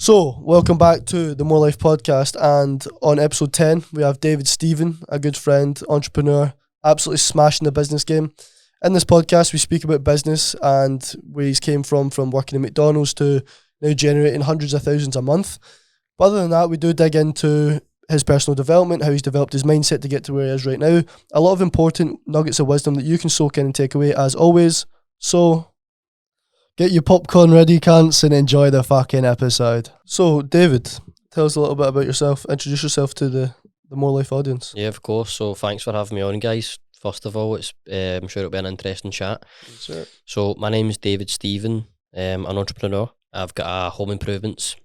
So, welcome back to the More Life podcast, and on episode 10, we have David Stephen, a good friend, entrepreneur, absolutely smashing the business game. In this podcast, we speak about business and where he's came from working at McDonald's to now generating hundreds of thousands a month. But other than that, we do dig into his personal development, how he's developed his mindset to get to where he is right now. A lot of important nuggets of wisdom that you can soak in and take away, as always. So, get your popcorn ready, cunts, and enjoy the fucking episode. So, David, tell us a little bit about yourself. Introduce yourself to the More Life audience. Yeah, of course. So, thanks for having me on, guys. First of all, it's I'm sure it'll be an interesting chat. Sure. So, my name's David Stephen. I'm an entrepreneur. I've got a home improvements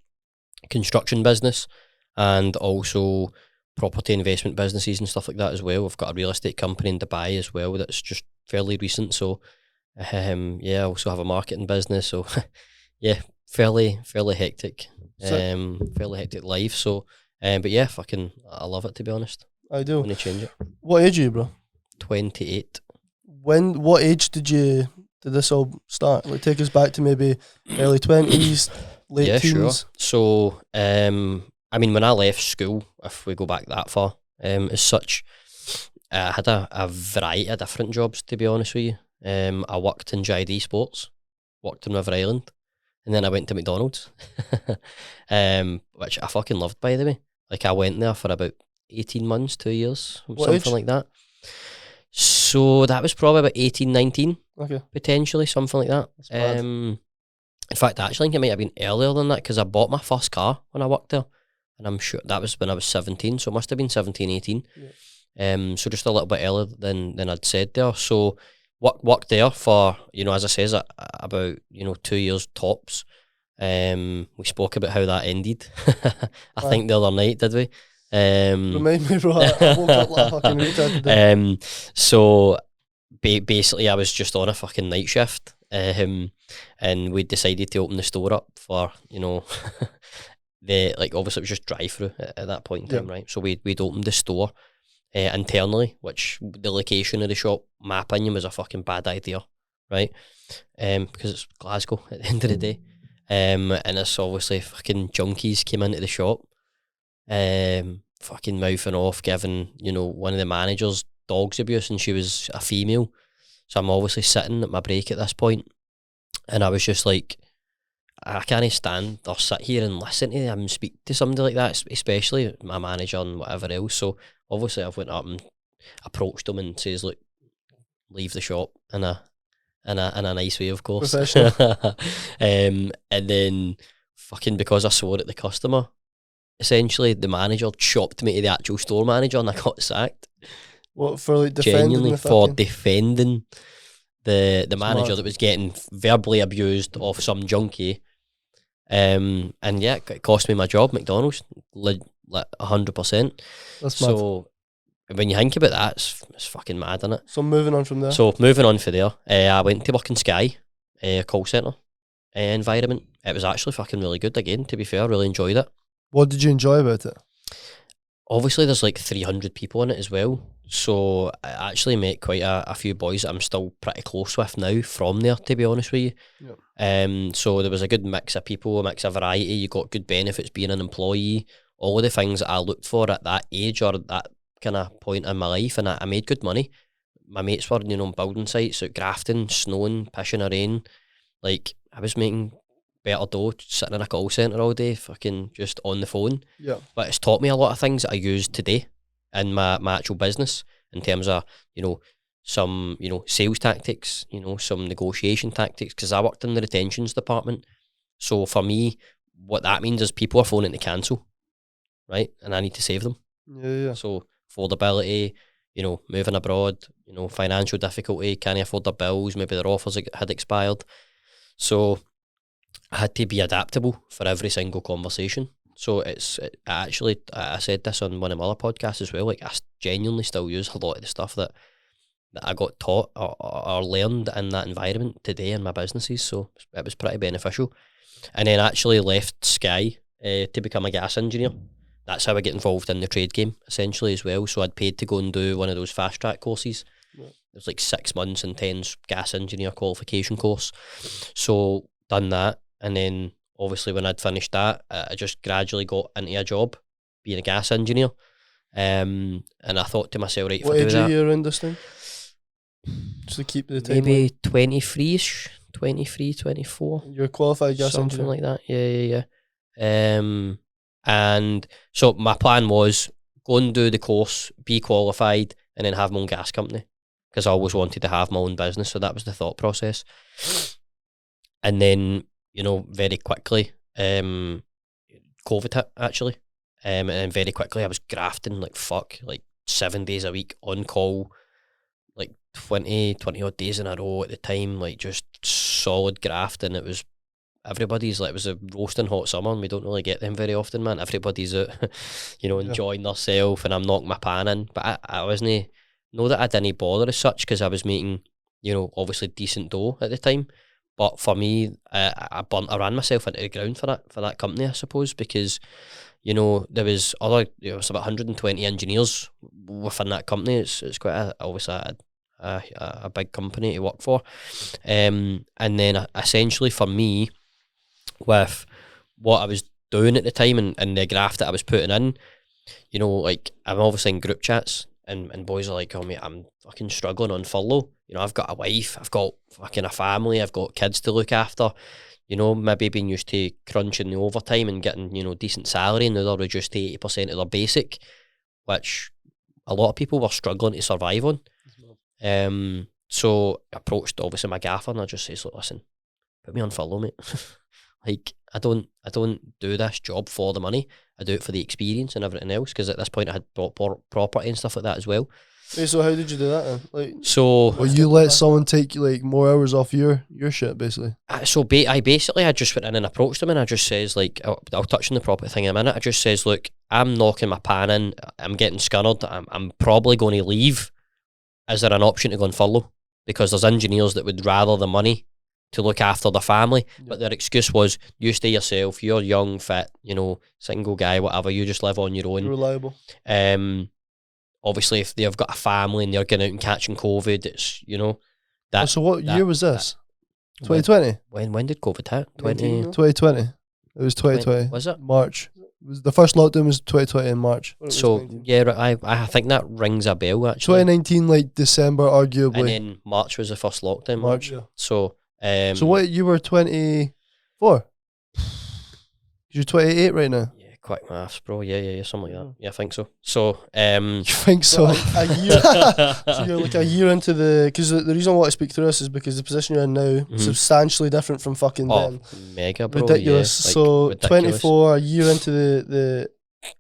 construction business and also property investment businesses and stuff like that as well. I've got a real estate company in Dubai as well that's just fairly recent. So, I also have a marketing business. So, yeah, fairly hectic, fairly hectic life. So, but yeah, I love it, to be honest. I do. When you change it. What age are you, bro? 28. What age did this all start? Like, take us back to maybe early 20s, late teens. Sure. So, I mean, when I left school, if we go back that far, as such, I had a variety of different jobs, to be honest with you. I worked in JD Sports, worked in River Island, and then I went to McDonald's, which I fucking loved, by the way. Like, I went there for about 18 months, 2 years, something like that. So that was probably about 18, 19, Okay. potentially, something like that. In fact, actually, I think it might have been earlier than that because I bought my first car when I worked there, and I'm sure that was when I was 17, so it must have been 17, 18. Yeah. So just a little bit earlier than I'd said there. So worked there for, as I says, about 2 years tops. We spoke about how that ended. I think the other night, did we? Remind me, bro. I woke up like a fucking retard today. So basically, I was just on a fucking night shift, and we decided to open the store up for obviously it was just drive through at that point in time, right? So we'd opened the store internally, which the location of the shop, my opinion, was a fucking bad idea, right? Because it's Glasgow at the end of the day, and it's obviously fucking junkies came into the shop, fucking mouthing off, giving one of the managers dogs abuse, and she was a female. So I'm obviously sitting at my break at this point, and I was just like, I can't stand or sit here and listen to them speak to somebody like that, especially my manager and whatever else. So obviously I've went up and approached them and says, look, leave the shop in a nice way, of course. And then fucking because I swore at the customer, essentially the manager chopped me to the actual store manager and I got sacked. What, for like defending? Genuinely for defending the manager that was getting verbally abused off some junkie. And yeah, it cost me my job, McDonald's, like 100%. That's mad. So when you think about that, it's fucking mad, isn't it? So moving on from there. So moving on from there, I went to work in Sky, call centre environment. It was actually fucking really good again, to be fair. I really enjoyed it. What did you enjoy about it? Obviously, there's like 300 people in it as well. So I actually met quite a few boys that I'm still pretty close with now from there, to be honest with you. Yep. So there was a good mix of people, a mix of variety. You got good benefits being an employee. All of the things that I looked for at that age or that kind of point in my life, and I made good money. My mates were, on building sites, out grafting, snowing, pissing a rain. Like, I was making better dough sitting in a call centre all day, fucking just on the phone. Yeah. But it's taught me a lot of things that I use today in my actual business in terms of, some, sales tactics, some negotiation tactics, because I worked in the retentions department. So for me, what that means is people are phoning to cancel, right? And I need to save them. Yeah. So affordability, moving abroad, financial difficulty, can't afford their bills, maybe their offers had expired. So I had to be adaptable for every single conversation. So I said this on one of my other podcasts as well, like I genuinely still use a lot of the stuff that I got taught or learned in that environment today in my businesses. So it was pretty beneficial. And then actually left Sky to become a gas engineer. That's how I get involved in the trade game, essentially, as well. So I'd paid to go and do one of those fast track courses. Right. It was like 6 months intense gas engineer qualification course. So done that, and then obviously when I'd finished that, I just gradually got into a job being a gas engineer. And I thought to myself, right, if What I do age are that, you around this time? Just to keep the maybe timeline. 23ish, 23, 24. You're a qualified gas Something engineer. like that. Yeah. And so my plan was go and do the course, be qualified, and then have my own gas company, because I always wanted to have my own business. So that was the thought process. And then, you know, very quickly, COVID hit, actually. And then very quickly I was grafting like fuck, like 7 days a week on call, like 20 odd days in a row at the time, like just solid graft. And it was everybody's like, it was a roasting hot summer, and we don't really get them very often, man. Everybody's out, you know, enjoying themselves, and I'm knocking my pan in. But I wasn't, know that I didn't bother as such, because I was making, you know, obviously decent dough at the time. But for me, I ran myself into the ground for that company, I suppose, because, you know, there was about 120 engineers within that company. It's quite obviously a big company to work for. And then essentially for me, with what I was doing at the time and the graph that I was putting in, you know, like I'm obviously in group chats and boys are like, oh mate, I'm fucking struggling on furlough. You know, I've got a wife, I've got fucking a family, I've got kids to look after. You know, maybe being used to crunching the overtime and getting, you know, decent salary, and now they're reduced to 80% of their basic, which a lot of people were struggling to survive on. So I approached obviously my gaffer, and I just says, look, listen, put me on furlough, mate. Like, I don't do this job for the money. I do it for the experience and everything else, because at this point I had property and stuff like that as well. Hey, so how did you do that then? Like, so or you let someone take like more hours off your shit, basically? I just went in and approached them, and I just says, like, I'll touch on the property thing in a minute. I just says, look, I'm knocking my pan in, I'm getting scunnered, I'm probably going to leave. Is there an option to go on furlough? Because there's engineers that would rather the money to look after their family, but their excuse was, you stay yourself, you're young, fit, you know, single guy, whatever, you just live on your own. You're reliable. Obviously if they've got a family and they're getting out and catching COVID, it's, you know, that. So what year was this? 2020? When did COVID hit? 2020. It was 2020. Was it? March. It was the first lockdown was 2020 in March. So yeah, I think that rings a bell actually. 2019, like December, arguably. And then March was the first lockdown. March. Yeah. So what, you were 24? You're 28 right now. Yeah, quick maths, bro. Yeah, something like that. Yeah, I think so. So you think so? A year. So you're like a year into because the reason I want to speak through this is because the position you're in now substantially different from fucking then. Mega, bro. Ridiculous. Yeah, so ridiculous. 24, a year into the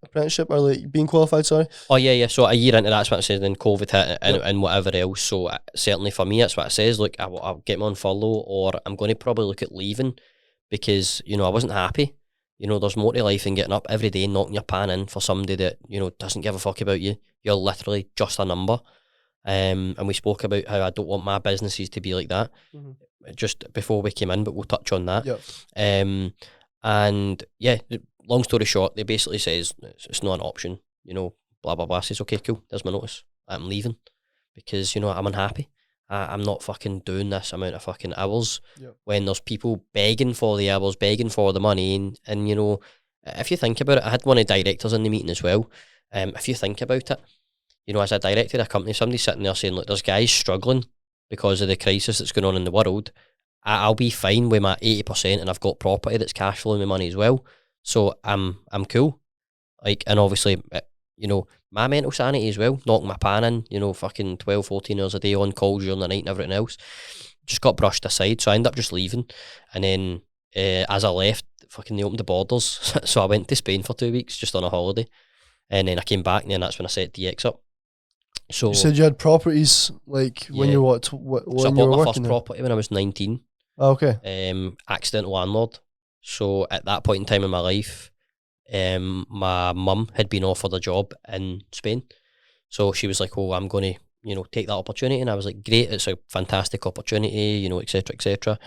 apprenticeship, or like being qualified, sorry. Oh yeah. So a year into that's what it says. Then COVID hit and whatever else. So certainly for me, that's what it says. Look, I'll get me on furlough, or I'm going to probably look at leaving, because, you know, I wasn't happy. You know, there's more to life than getting up every day and knocking your pan in for somebody that, you know, doesn't give a fuck about you. You're literally just a number. And we spoke about how I don't want my businesses to be like that just before we came in, but we'll touch on that. And yeah, long story short, they basically says it's not an option, you know, blah, blah, blah. I says, okay, cool, there's my notice. I'm leaving because, you know, I'm unhappy. I'm not fucking doing this amount of fucking hours when there's people begging for the hours, begging for the money. And you know, if you think about it, I had one of the directors in the meeting as well. If you think about it, you know, as a director of a company, somebody's sitting there saying, look, there's guys struggling because of the crisis that's going on in the world. I'll be fine with my 80% and I've got property that's cash flowing me money as well. So I'm cool. Like, and obviously, you know, my mental sanity as well, knocking my pan in, you know, fucking 12, 14 hours a day on calls during the night and everything else, just got brushed aside. So I ended up just leaving. And then as I left, fucking they opened the borders. So I went to Spain for 2 weeks just on a holiday. And then I came back, and then that's when I set DX up. So you said you had properties, like, when you were so I bought my first property when I was 19. Oh, okay. Accidental landlord. So at that point in time in my life, my mum had been offered a job in Spain. So she was like, oh, I'm going to, you know, take that opportunity. And I was like, great, it's a fantastic opportunity, you know, etc., etc.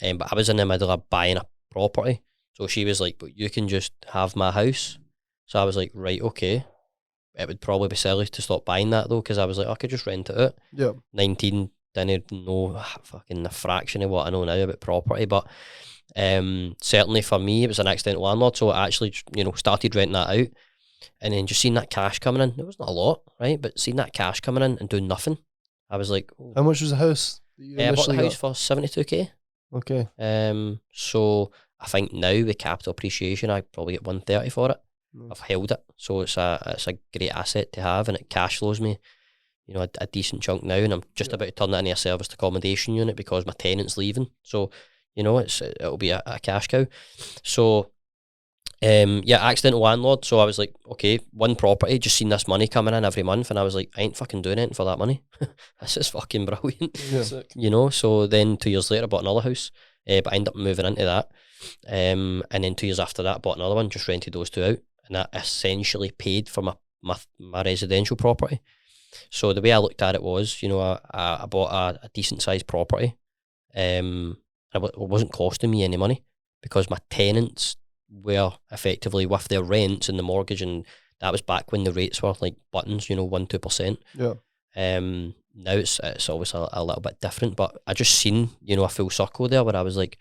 But I was in the middle of buying a property. So she was like, but you can just have my house. So I was like, right, okay. It would probably be silly to stop buying that though, because I was like, I could just rent it out. Yeah. 19, didn't know fucking a fraction of what I know now about property. But Certainly for me, it was an accidental landlord, so I actually, started renting that out, and then just seeing that cash coming in. It wasn't a lot, right? But seeing that cash coming in and doing nothing, I was like, oh. How much was the house that you I bought the initially house for 72k. Okay. So I think now with capital appreciation, I probably get 130 for it. Nice. I've held it, so it's a great asset to have, and it cash flows me, a decent chunk now, and I'm just about to turn that into a serviced accommodation unit because my tenant's leaving. So, it'll be a cash cow. So, accidental landlord. So I was like, okay, one property, just seen this money coming in every month, and I was like, I ain't fucking doing anything for that money. This is fucking brilliant. Yeah. So then 2 years later I bought another house, but I ended up moving into that. And then 2 years after that I bought another one, just rented those two out, and that essentially paid for my residential property. So the way I looked at it was, I bought a decent sized property. It wasn't costing me any money because my tenants were effectively with their rents and the mortgage, and that was back when the rates were like buttons, 1-2%. Yeah. Now it's obviously a little bit different, but I just seen, a full circle there where I was like,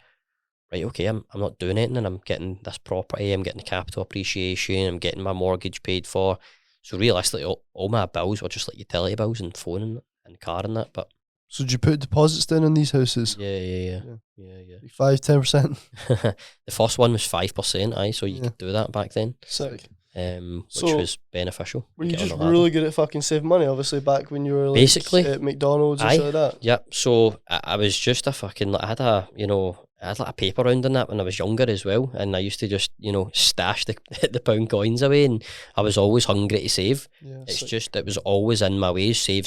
right, okay, I'm not doing anything, and I'm getting this property, I'm getting the capital appreciation, I'm getting my mortgage paid for. So realistically, all my bills were just like utility bills and phone and car and that. But so did you put deposits down on these houses? Yeah. 5-10%. The first one was 5%, so you could do that back then. Sick. Which was beneficial. Were you just really good at fucking saving money, obviously, back when you were like basically at McDonald's and shit like that? Yep. So I was just a fucking, I had like a paper round on that when I was younger as well, and I used to just, stash the pound coins away, and I was always hungry to save. Yeah, it's just, it was always in my ways, save.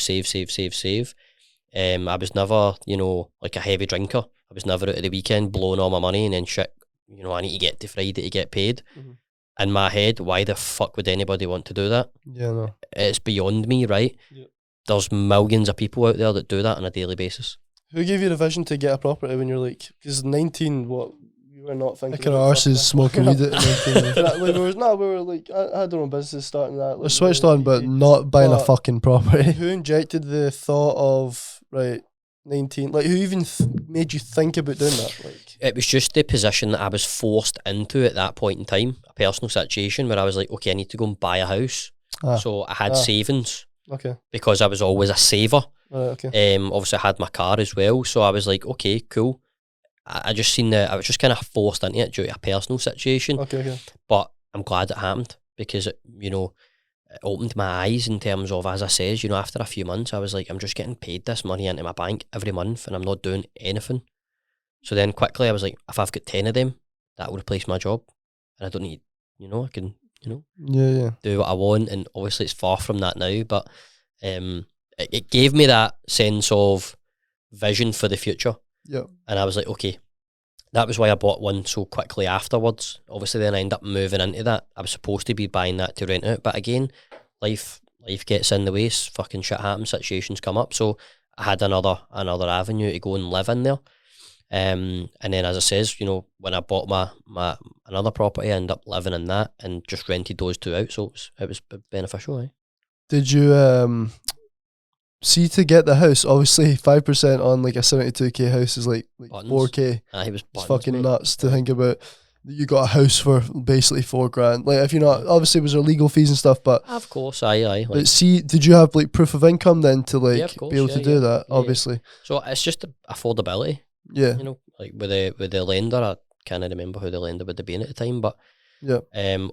I was never, like a heavy drinker. I was never out of the weekend blowing all my money and then shit, I need to get to Friday to get paid. Mm-hmm. In my head, why the fuck would anybody want to do that? Yeah, no. It's beyond me, right? Yep. There's millions of people out there that do that on a daily basis. Who gave you the vision to get a property when you're like, because 19, what, you were not thinking like our arses smoking weed at 19. we were like, I had our own business starting that. Like, we're switched on, but not buying a fucking property. Who injected the thought of, right, 19, like who even made you think about doing that? Like, it was just the position that I was forced into at that point in time, a personal situation where I was like, okay, I need to go and buy a house. So I had savings. Okay. Because I was always a saver. Okay. Obviously I had my car as well, so I was like, okay, cool. I just seen I was just kind of forced into it due to a personal situation. Okay. But I'm glad it happened because it opened my eyes in terms of, as I says, after a few months, I was like, I'm just getting paid this money into my bank every month and I'm not doing anything. So then quickly I was like, if I've got 10 of them, that will replace my job. And I don't need, I can, do what I want. And obviously it's far from that now, but it gave me that sense of vision for the future. Yeah. And I was like, okay, that was why I bought one so quickly afterwards. Obviously then I ended up moving into that. I was supposed to be buying that to rent out, but again, life gets in the way, fucking shit happens, situations come up. So I had another avenue to go and live in there. And then as I says, when I bought my another property, I ended up living in that and just rented those two out. So it was beneficial, eh? Did you see, to get the house, obviously 5% on like a 72k house is like 4k. It was it's fucking nuts to think about. You got a house for basically $4,000. Like, if you're not, obviously, was there legal fees and stuff, but of course, aye. But see, did you have like proof of income then to like course, be able to do that? Obviously. So it's just affordability. Yeah. Like with the lender, I can't remember who the lender would have been at the time, but yeah.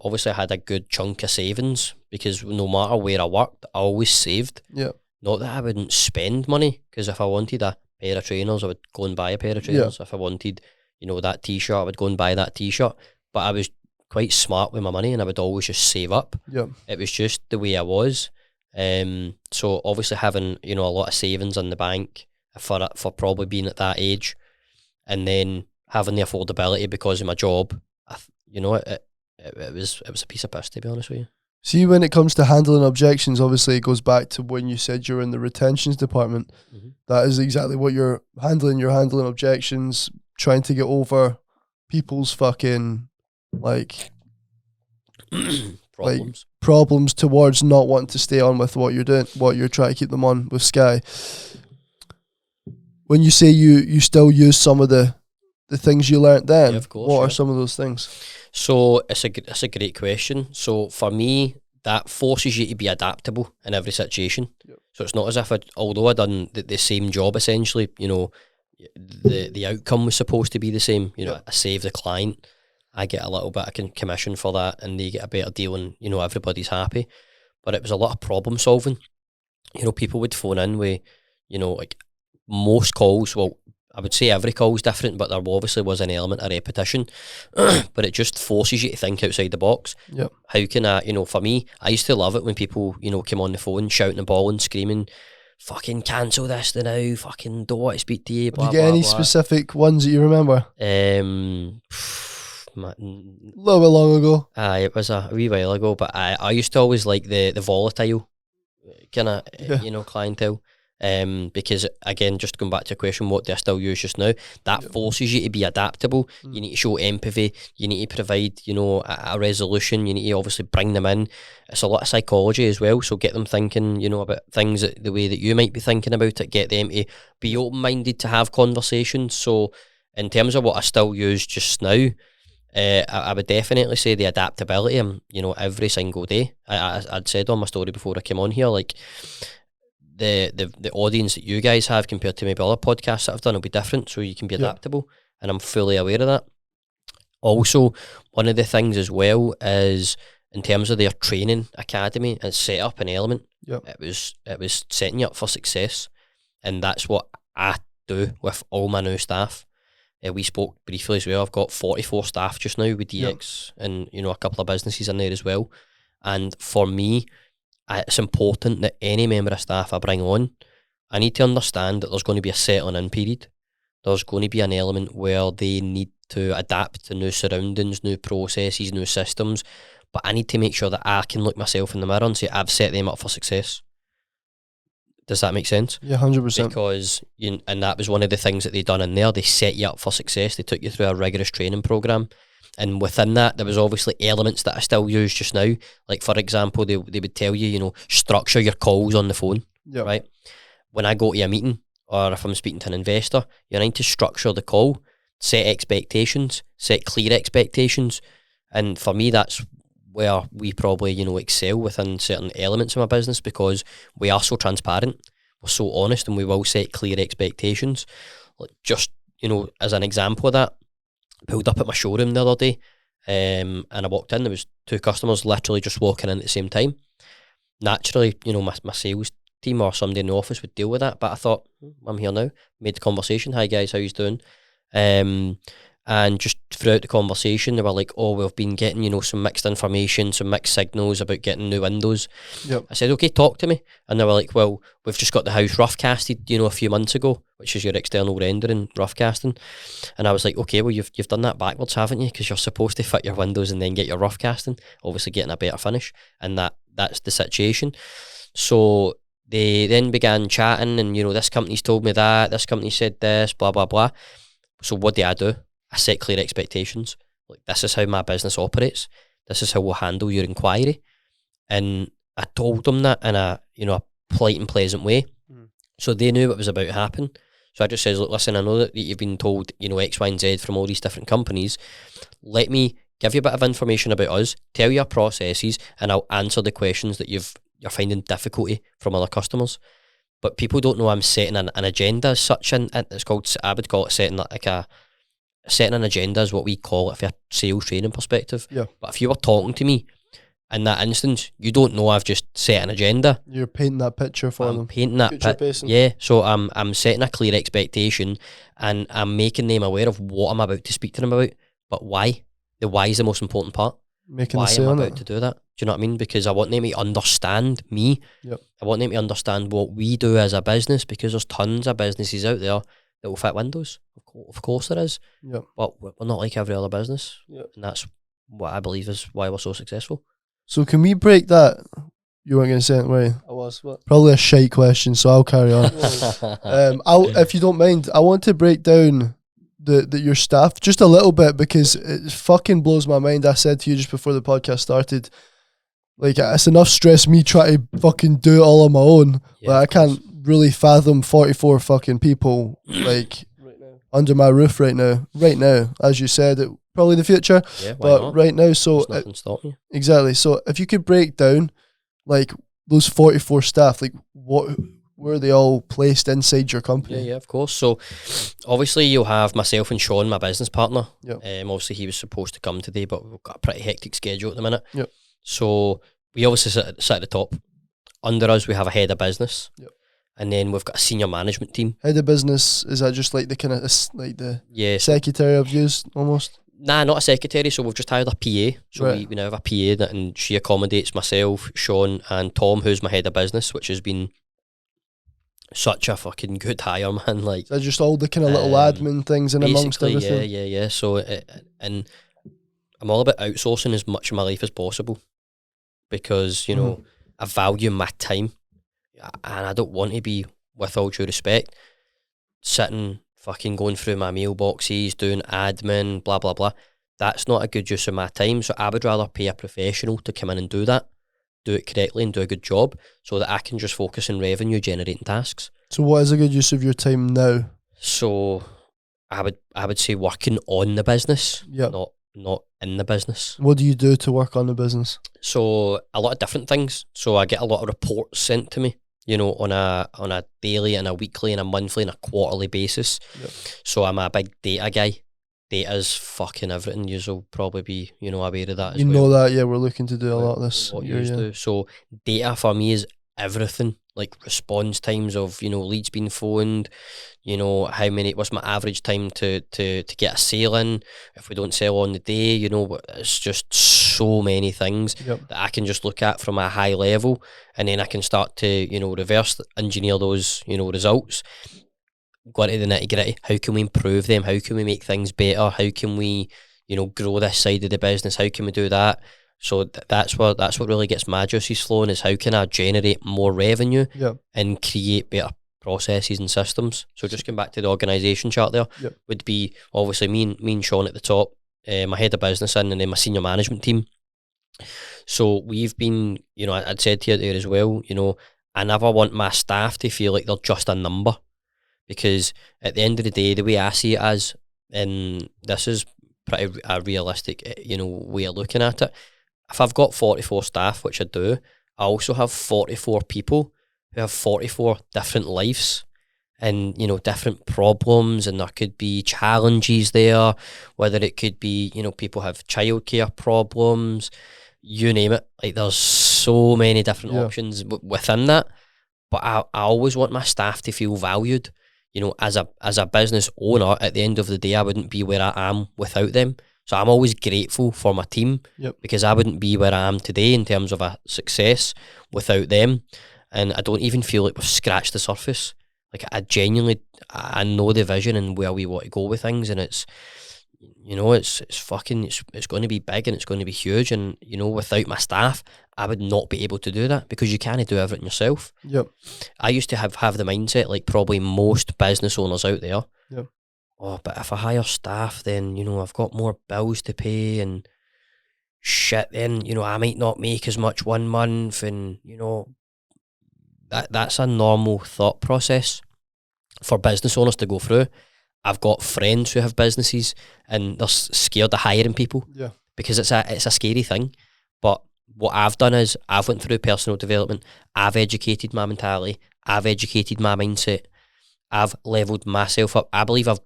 Obviously I had a good chunk of savings because no matter where I worked, I always saved. Yeah. Not that I wouldn't spend money, because if I wanted a pair of trainers, I would go and buy a pair of trainers. If I wanted, that t-shirt, I would go and buy that t-shirt. But I was quite smart with my money and I would always just save up. Yeah. It was just the way I was. So obviously having, a lot of savings in the bank for probably being at that age, and then having the affordability because of my job, it was a piece of piss, to be honest with you. See, when it comes to handling objections, obviously it goes back to when you said you're in the retentions department. Mm-hmm. That is exactly what you're handling. You're handling objections, trying to get over people's fucking problems towards not wanting to stay on with what you're doing, what you're trying to keep them on with Sky. When you say you still use some of the the things you learnt then? Yeah, of course, what yeah. are some of those things? So it's a great question. So for me, that forces you to be adaptable in every situation. Yep. So it's not as if although I done the same job essentially, you know, the outcome was supposed to be the same. You know, Yep. I save the client, I get a little bit of commission for that, and they get a better deal, and you know everybody's happy. But it was a lot of problem solving. You know, people would phone in with, you know, like most calls. Well, I would say every call is different, but there obviously was an element of repetition. But it just forces you to think outside the box. Yep. How can I, you know, for me, I used to love it when people, you know, came on the phone shouting and bawling, screaming, fucking cancel this now, fucking don't want to speak to you, blah, Do you get blah, any blah. specific ones that you remember? A A little bit long ago. it was a wee while ago, but I used to always like the volatile kind of, you know, clientele. Because again, just going back to your question, what do I still use just now? That Yep. forces you to be adaptable. You need to show empathy. You need to provide, you know, a resolution. You need to obviously bring them in. It's a lot of psychology as well. So get them thinking, you know, about things the way that you might be thinking about it. Get them to be open-minded to have conversations. So in terms of what I still use just now, I would definitely say the adaptability. You know, every single day. I'd said on my story before I came on here, like, the audience that you guys have compared to maybe other podcasts that I've done will be different, so you can be adaptable, and I'm fully aware of that. Also, one of the things as well is in terms of their training academy and set up an element. Yep. It was setting you up for success, and that's what I do with all my new staff. We spoke briefly as well. I've got 44 staff just now with DX, and you know, a couple of businesses in there as well. And for me, it's important that any member of staff I bring on, I need to understand that there's going to be a settling in period. There's going to be an element where they need to adapt to new surroundings, new processes, new systems. But I need to make sure that I can look myself in the mirror and say, I've set them up for success. Does that make sense? Yeah, 100%. Because, and that was one of the things that they done in there. They set you up for success. They took you through a rigorous training program. And within that, there was obviously elements that I still use just now. Like, for example, they would tell you, you know, structure your calls on the phone, Yep. right? When I go to a meeting, or if I'm speaking to an investor, you need to structure the call, set expectations, set clear expectations. And for me, that's where we probably, you know, excel within certain elements of my business, because we are so transparent, we're so honest, and we will set clear expectations. Like, just, you know, as an example of that, pulled up at my showroom the other day, and I walked in, there was two customers literally just walking in at the same time. Naturally, you know, my sales team or somebody in the office would deal with that, but I thought, I'm here now, made the conversation, hi guys, how you doing? And just throughout the conversation, they were like, oh, we've been getting, you know, some mixed information, some mixed signals about getting new windows. Yep. I said, okay, talk to me. And they were like, well, we've just got the house rough casted, you know, a few months ago, which is your external rendering, rough casting. And I was like, okay, well, you've done that backwards, haven't you? Because you're supposed to fit your windows and then get your rough casting, obviously getting a better finish. And that's the situation. So they then began chatting, and, you know, this company's told me that, this company said this, blah, blah, blah. So what do? I set clear expectations. Like, this is how my business operates. This is how we'll handle your inquiry. And I told them that in a, you know, a polite and pleasant way. So they knew what was about to happen. So I just says, look, listen, I know that you've been told, you know, X, Y, and Z from all these different companies. Let me give you a bit of information about us, tell you our processes, and I'll answer the questions that you're finding difficulty from other customers. But people don't know I'm setting an agenda as such, and it's called, I would call it setting an agenda is what we call it from a sales training perspective. Yeah. But if you were talking to me in that instance, you don't know I've just set an agenda. You're painting that picture for them. Painting that picture. Yeah. So I'm setting a clear expectation, and I'm making them aware of what I'm about to speak to them about. But why? The why is the most important part. Making why the sale I'm on about it. to do that. Do you know what I mean? Because I want them to understand me. Yep. I want them to understand what we do as a business, because there's tons of businesses out there that will fit windows. Of course there is. Yep. But we're not like every other business. Yep. And that's what I believe is why we're so successful. So can we break that? You weren't going to say it, were you? I was. What? Probably a shite question, so I'll carry on. If you don't mind, I want to break down your staff just a little bit, because it fucking blows my mind. I said to you just before the podcast started, like, it's enough stress me trying to fucking do it all on my own. Yeah, Like, I can't really fathom 44 fucking people, like, Right now. under my roof right now, as you said, it probably the future, Yeah, why but not? right now, so There's nothing stopping you. exactly. So if you could break down like those 44 staff, like what were they all placed inside your company? Yeah, of course. So obviously you'll have myself and Sean, my business partner. Yep. Obviously he was supposed to come today, but we've got a pretty hectic schedule at the minute. Yep. So we obviously sit at the top. Under us we have a head of business. Yep. And then we've got a senior management team. Head of business, is that just like the kind of like the So secretary I've used almost? nah, not a secretary. So we've just hired a PA. So Right. we now have a PA and she accommodates myself, Sean, and Tom, who's my head of business, which has been such a fucking good hire, man. Like, So just all the kind of little admin things and amongst basically, everything. yeah. So and I'm all about outsourcing as much of my life as possible because you know I value my time, and I don't want to be, with all due respect, sitting fucking going through my mailboxes, doing admin, blah blah blah. That's not a good use of my time. So I would rather pay a professional to come in and do that, do it correctly, and do a good job, so that I can just focus on revenue generating tasks. So what is a good use of your time now? So I would say working on the business, Yeah. not in the business. What do you do to work on the business? So a lot of different things. So I get a lot of reports sent to me, you know, on a daily and a weekly and a monthly and a quarterly basis. Yep. So I'm a big data guy. Data's fucking everything. You'll probably be, you know, aware of that as You well. know that, yeah, we're looking to do a lot of this. What year, you yeah. do. So data for me is everything. Like response times of, you know, leads being phoned, you know, what's my average time to get a sale in, if we don't sell on the day, you know, it's just so many things Yep. that I can just look at from a high level, and then I can start to, you know, reverse engineer those, you know, results, go into the nitty gritty. How can we improve them? How can we make things better? How can we, you know, grow this side of the business? How can we do that? So that's what really gets my juices flowing, is how can I generate more revenue Yep. and create better processes and systems. So just going back to the organisation chart there, Yep. would be obviously me and Sean at the top, my head of business and then my senior management team. So we've been, you know, I'd said to you there as well, you know, I never want my staff to feel like they're just a number, because at the end of the day, the way I see it as, and this is pretty a realistic, you know, way of looking at it, if I've got 44 staff, which I do, I also have 44 people who have 44 different lives and, you know, different problems, and there could be challenges there, whether it could be, you know, people have childcare problems, you name it. Like, there's so many different options within that, but I always want my staff to feel valued. You know, as a business owner, at the end of the day, I wouldn't be where I am without them. So I'm always grateful for my team, because I wouldn't be where I am today in terms of a success without them. And I don't even feel like we've scratched the surface. Like, I genuinely, I know the vision and where we want to go with things, and it's, you know, it's going to be big and it's going to be huge. And, you know, without my staff, I would not be able to do that, because you can't do everything yourself. Yep. I used to have the mindset, like probably most business owners out there. Yep. Oh, but if I hire staff, then, you know, I've got more bills to pay and shit, then, you know, I might not make as much one month, and, you know, that's a normal thought process for business owners to go through. I've got friends who have businesses and they're scared of hiring people, because it's a scary thing. But what I've done is I've went through personal development, I've educated my mentality, I've educated my mindset, I've leveled myself up. I believe I've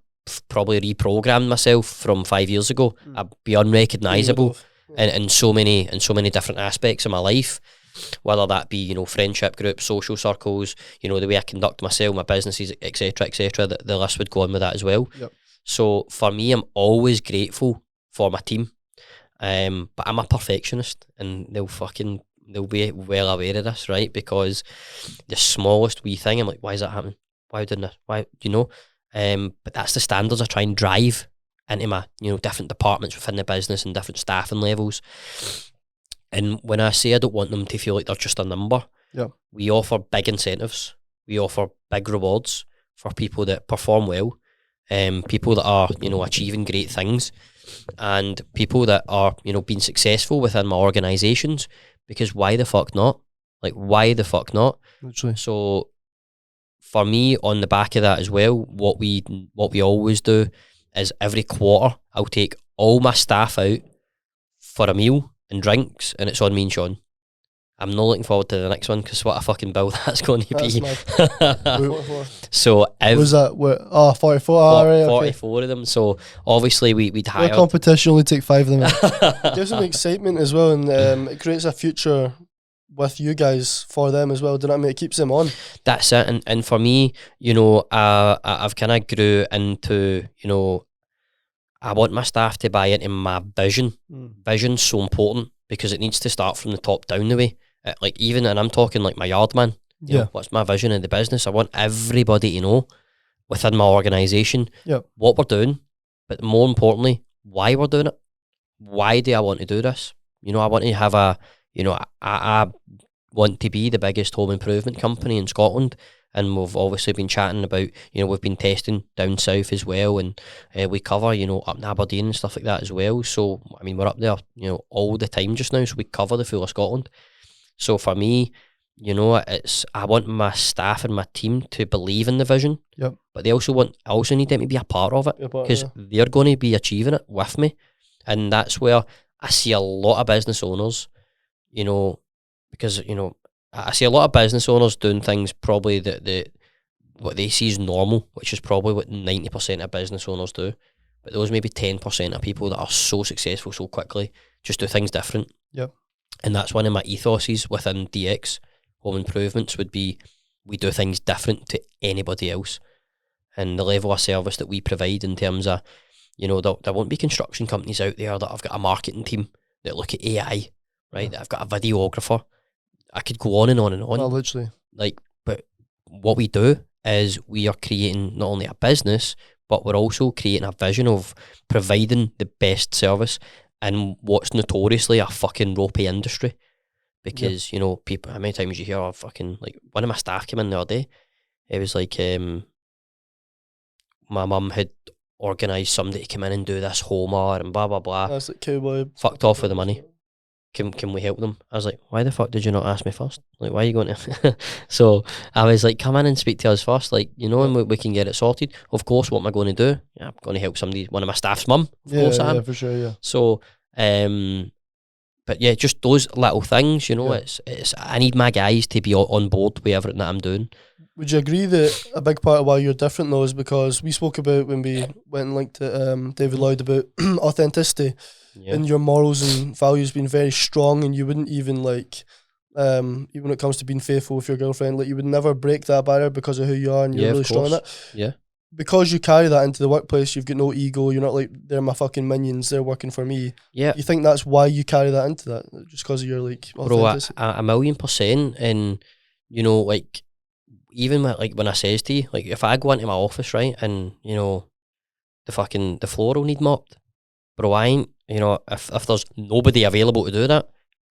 probably reprogrammed myself from 5 years ago. I'd be unrecognisable in so many different aspects of my life, whether that be, you know, friendship groups, social circles, you know, the way I conduct myself, my businesses, etc., the list would go on with that as well. So for me, I'm always grateful for my team, but I'm a perfectionist, and they'll be well aware of this, right? Because the smallest wee thing, I'm like, why is that happening? Why didn't this? Why, you know? But that's the standards I try and drive into my, you know, different departments within the business and different staffing levels. And when I say I don't want them to feel like they're just a number, we offer big incentives, we offer big rewards for people that perform well, people that are, you know, achieving great things, and people that are, you know, being successful within my organisations, because why the fuck not? Like, why the fuck not? Literally. So for me, on the back of that as well, what we always do is every quarter I'll take all my staff out for a meal and drinks, and it's on me and Sean. I'm not looking forward to the next one because what a fucking bill that's going to be. So was that? 44. Right, 44 of them. So obviously we'd hire. The competition only take 5 of them. It gives them excitement as well, and it creates a future with you guys for them as well. Do you know what I mean? It keeps them on. That's it. And for me, you know, I've kind of grew into, you know, I want my staff to buy into my vision. Vision's so important because it needs to start from the top down the way. Like even, and I'm talking like my yard man. You know, what's my vision in the business? I want everybody to know within my organisation what we're doing, but more importantly, why we're doing it. Why do I want to do this? You know, I want to have a, you know, I want to be the biggest home improvement company in Scotland, and we've obviously been chatting about, you know, we've been testing down south as well, and we cover, you know, up in Aberdeen and stuff like that as well. So, I mean, we're up there, you know, all the time just now, so we cover the full of Scotland. So for me, you know, I want my staff and my team to believe in the vision, but I also need them to be a part of it, because they're going to be achieving it with me. And that's where I see a lot of business owners, you know, because, you know, I see a lot of business owners doing things probably that what they see is normal, which is probably what 90% of business owners do. But those maybe 10% of people that are so successful so quickly just do things different. And that's one of my ethoses within DX Home Improvements would be, we do things different to anybody else. And the level of service that we provide in terms of, you know, there won't be construction companies out there that have got a marketing team that look at AI, right? That have got a videographer. I could go on and on and on. Well, literally. Like, but what we do is we are creating not only a business, but we're also creating a vision of providing the best service in what's notoriously a fucking ropey industry. Because, you know, people, how many times you hear fucking, like, one of my staff came in the other day, it was like, my mum had organised somebody to come in and do this Homer and blah, blah, blah. That's like cowboy. Fucked off with the money. Can we help them? I was like, why the fuck did you not ask me first? Like, why are you going to? So I was like, come in and speak to us first, like, you know, and we can get it sorted. Of course, what am I going to do? Yeah, I'm going to help somebody, one of my staff's mum. Of course I am. Yeah, for sure, So, but yeah, just those little things, you know, it's I need my guys to be on board with everything that I'm doing. Would you agree that a big part of why you're different though is because we spoke about when we went and linked to David Lloyd about authenticity and your morals and values being very strong, and you wouldn't even like, even when it comes to being faithful with your girlfriend, like you would never break that barrier because of who you are, and you're really strong in it. Yeah. Because you carry that into the workplace, you've got no ego, you're not like, they're my fucking minions, they're working for me. Yeah. You think that's why you carry that into that? Just because of your like authenticity? Bro, a 1,000,000%. And, you know, like, even like when I says to you, like if I go into my office, right, and, you know, the floor will need mopped, bro, I ain't, you know, if there's nobody available to do that,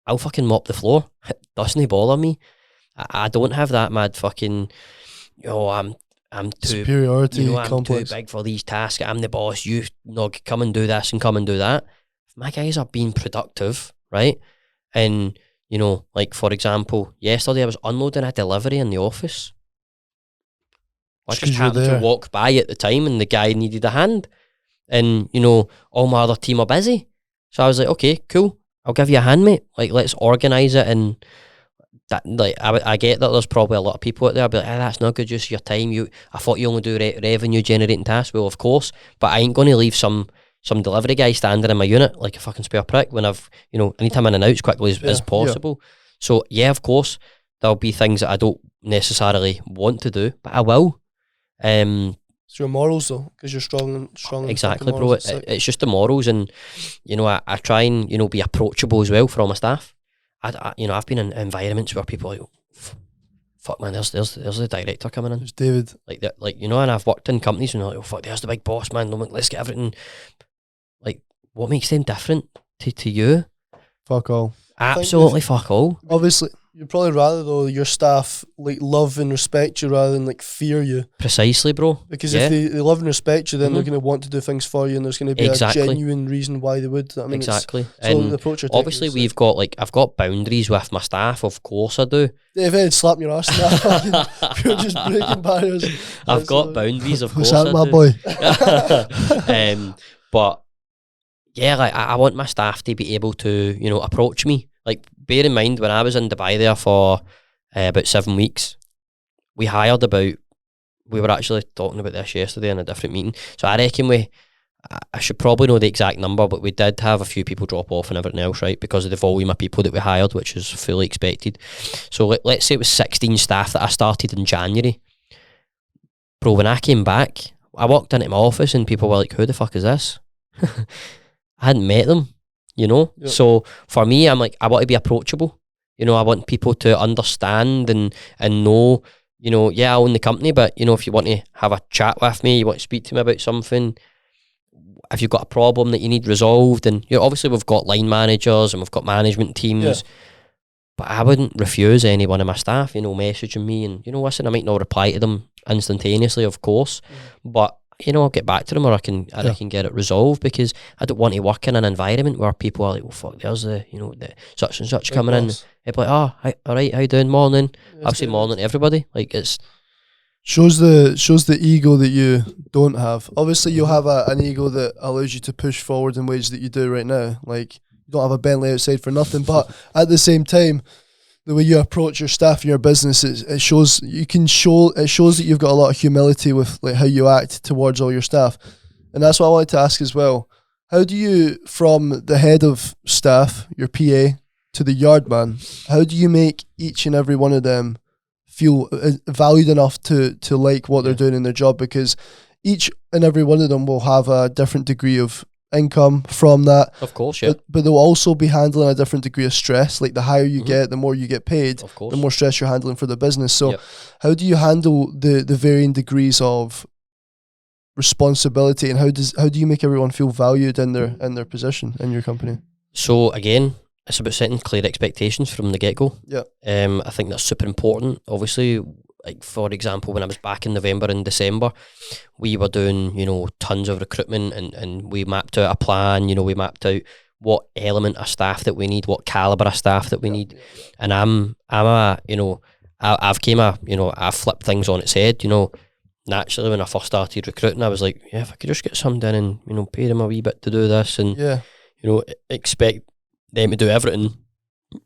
I'll fucking mop the floor. It doesn't bother me. I don't have that mad fucking, you know, I'm too superiority, you know, I'm complex. too big for these tasks. I'm the boss. You know, come and do this and come and do that. If my guys are being productive, right? And, you know, like for example, yesterday I was unloading a delivery in the office. I just happened to walk by at the time, and the guy needed a hand. And, you know, all my other team are busy. So I was like, okay, cool. I'll give you a hand, mate. Like, let's organise it. And that, like, I get that there's probably a lot of people out there be like, that's not good use of your time. I thought you only do revenue generating tasks. Well, of course, but I ain't going to leave some delivery guy standing in my unit like a fucking spare prick when I've, you know, I need to come in and out as quickly as possible. So yeah, of course, there'll be things that I don't necessarily want to do, but I will. It's your morals though, because you're strong. Exactly, bro. It's just the morals, and, you know, I try and, you know, be approachable as well for all my staff. You know, I've been in environments where people are like, fuck man, there's the director coming in. It's David. Like that, like, you know, and I've worked in companies and they're like, oh fuck, there's the big boss man. Let's get everything. Like, what makes them different to you? Fuck all. Absolutely fuck all. Obviously, you'd probably rather though your staff like love and respect you rather than like fear you. Precisely, bro. Because if they love and respect you, then they're going to want to do things for you, and there's going to be a genuine reason why they would. I mean, exactly. So the approach obviously we've got like, I've got boundaries with my staff. Of course I do. If I'd slap your ass now, you're just breaking barriers. I've got boundaries, of course. What's that, my boy? But yeah, like I want my staff to be able to, you know, approach me. Like, bear in mind, when I was in Dubai there for about 7 weeks, we were actually talking about this yesterday in a different meeting. So I reckon I should probably know the exact number, but we did have a few people drop off and everything else, right? Because of the volume of people that we hired, which is fully expected. So let's say it was 16 staff that I started in January. Bro, when I came back, I walked into my office and people were like, who the fuck is this? I hadn't met them, you know? Yep. So for me, I'm like, I want to be approachable. You know, I want people to understand and know, you know, yeah, I own the company, but, you know, if you want to have a chat with me, you want to speak to me about something, if you've got a problem that you need resolved, and, you know, obviously we've got line managers and we've got management teams, but I wouldn't refuse any one of my staff, you know, messaging me and, you know, listen, I might not reply to them instantaneously, of course, but, you know, I'll get back to them, or I can get it resolved, because I don't want to work in an environment where people are like, well, fuck, there's the, you know, the such and such coming in. They'd be like, oh, hi, all right, how you doing? Morning. I'll say morning to everybody. Like, it's shows the ego that you don't have. Obviously, you'll have an ego that allows you to push forward in ways that you do right now. Like, you don't have a Bentley outside for nothing, but at the same time, the way you approach your staff and your business, it shows that you've got a lot of humility with like how you act towards all your staff. And that's what I wanted to ask as well. How do you, from the head of staff, your PA, to the yard man, how do you make each and every one of them feel valued enough to like what they're doing in their job? Because each and every one of them will have a different degree of income from that, of course, yeah, but they'll also be handling a different degree of stress. Like, the higher you get, the more you get paid, of course, the more stress you're handling for the business. So how do you handle the varying degrees of responsibility, and how do you make everyone feel valued in their position in your company? So again, it's about setting clear expectations from the get-go. I think that's super important. Obviously, like, for example, when I was back in November and December, we were doing, you know, tons of recruitment, and we mapped out a plan. You know, we mapped out what element of staff that we need, what caliber of staff that we need. And I'm a, you know, I've flipped things on its head. You know, naturally, when I first started recruiting, I was like, yeah, if I could just get somebody in and, you know, pay them a wee bit to do this, and you know, expect them to do everything.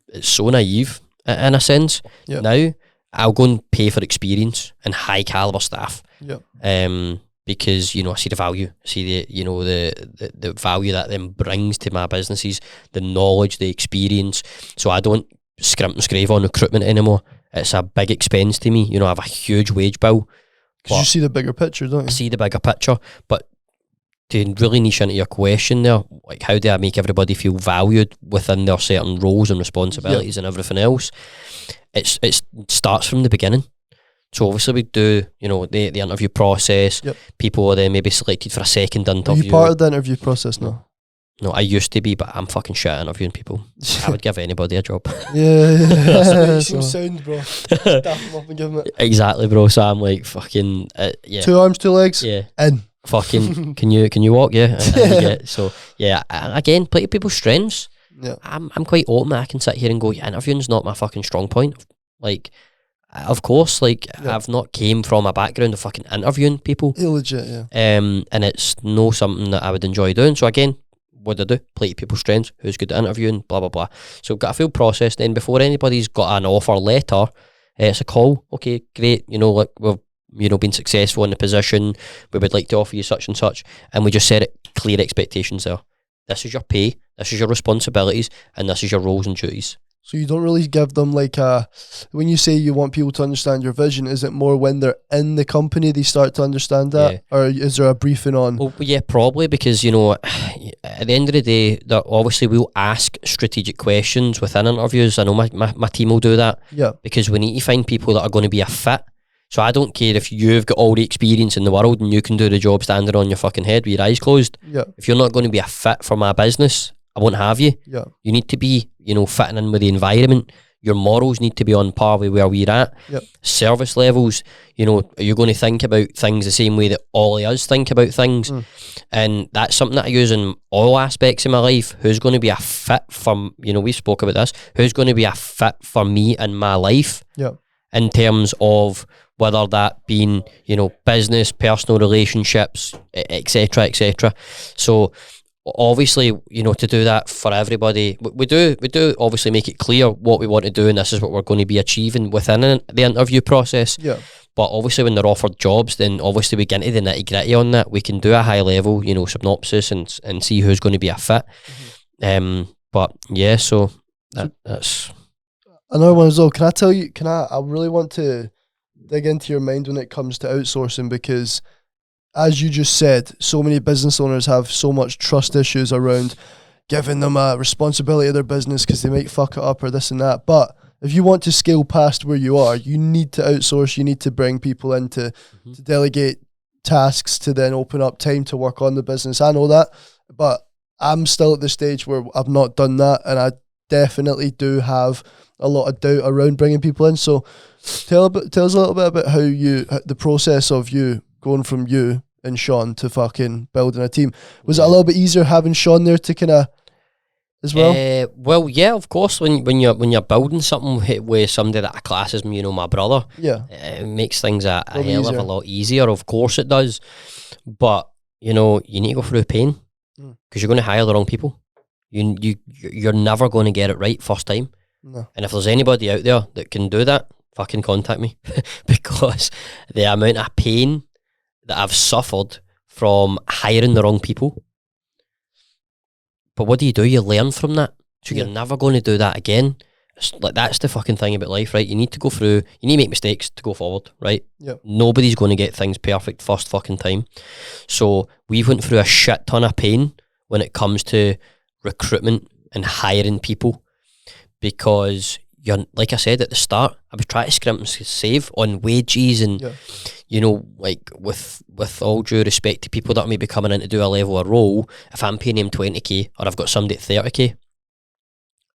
It's so naive in a sense. Now I'll go and pay for experience and high caliber staff. Because, you know, I see the value, I see the, you know, the value that them brings to my businesses, the knowledge, the experience. So I don't scrimp and scrave on recruitment anymore. It's a big expense to me. You know, I have a huge wage bill. Because you see the bigger picture, don't you? I see the bigger picture, but to really niche into your question there, like, how do I make everybody feel valued within their certain roles and responsibilities and everything else? It starts from the beginning. So obviously we do, you know, the interview process. People are then maybe selected for a second interview. Are you part of the interview process now? No, I used to be, but I'm fucking shit at interviewing people. I would give anybody a job. You seem sound, bro. Staff them up and give them it. Exactly, bro. So I'm like, fucking, 2 arms, 2 legs. In. Fucking, can you walk? So yeah, again, play to people's strengths. I'm quite open. I can sit here and go, interviewing's not my fucking strong point. Like, of course, like, I've not came from a background of fucking interviewing people. Legit, and it's no something that I would enjoy doing. So again, what do I do? Play to people's strengths. Who's good at interviewing? Blah blah blah. So got a full process. Then before anybody's got an offer letter, it's a call. Okay, great. You know, like, we've, you know, been successful in the position. We would like to offer you such and such, and we just set it clear expectations there. This is your pay. This is your responsibilities, and this is your roles and duties. So you don't really give them like when you say you want people to understand your vision, is it more when they're in the company they start to understand that? Or is there a briefing on? Well, yeah, probably, because, you know, at the end of the day, obviously we'll ask strategic questions within interviews. I know my team will do that. Because we need to find people that are going to be a fit. So I don't care if you've got all the experience in the world and you can do the job standing on your fucking head with your eyes closed. If you're not going to be a fit for my business, I won't have you. You need to be, you know, fitting in with the environment. Your morals need to be on par with where we're at. Yep. Service levels, you know, are you going to think about things the same way that all of us think about things? And that's something that I use in all aspects of my life. Who's going to be a fit for, you know, we spoke about this, who's going to be a fit for me in my life? Yep. In terms of whether that being, you know, business, personal relationships, etc., etc. So obviously, you know, to do that for everybody, we do obviously make it clear what we want to do, and this is what we're going to be achieving within the interview process. Yeah. But obviously when they're offered jobs, then obviously we get into the nitty gritty on that. We can do a high level, you know, synopsis and see who's going to be a fit. But yeah, so that's another one as well. Can I tell you, I really want to dig into your mind when it comes to outsourcing, because as you just said, so many business owners have so much trust issues around giving them a responsibility of their business because they might fuck it up or this and that. But if you want to scale past where you are, you need to outsource. You need to bring people in to delegate tasks, to then open up time to work on the business. I know that, but I'm still at the stage where I've not done that, and I definitely do have a lot of doubt around bringing people in. So tell us a little bit about how the process of you going from you and Sean to fucking building a team. Was it a little bit easier having Sean there to kind of as well? Well, yeah, of course. When you're building something with somebody that classes me, you know, my brother, yeah, it makes things a hell of a lot easier. Of course it does, but you know, you need to go through pain because you're going to hire the wrong people. You're never going to get it right first time. No. And if there's anybody out there that can do that, fucking contact me because the amount of pain that I've suffered from hiring the wrong people. But what do? You learn from that. So you're never going to do that again. It's like, that's the fucking thing about life, right? You need to go through, you need to make mistakes to go forward, right? Yep. Nobody's going to get things perfect first fucking time. So we went through a shit ton of pain when it comes to recruitment and hiring people, because you're, like I said at the start, I was trying to scrimp and save on wages and you know, like with all due respect to people that may be coming in to do a level of role, if I'm paying them 20k or I've got somebody at 30k,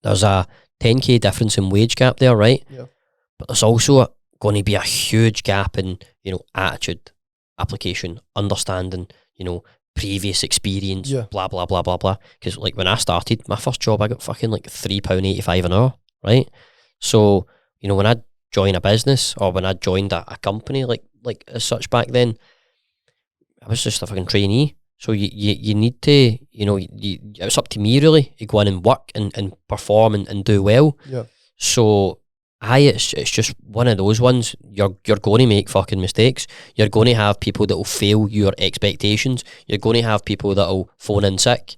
there's a 10k difference in wage gap there, right? Yeah. But there's also going to be a huge gap in, you know, attitude, application, understanding, you know, previous experience, blah blah blah blah blah. Because like when I started my first job, I got fucking like £3.85 an hour, right? So you know, when I join a business or when I joined a company like as such back then, I was just a fucking trainee. So you need to, you know, it's up to me really to go in and work and perform and do well. Yeah. So it's just one of those ones. You're going to make fucking mistakes. You're going to have people that will fail your expectations. You're going to have people that will phone in sick,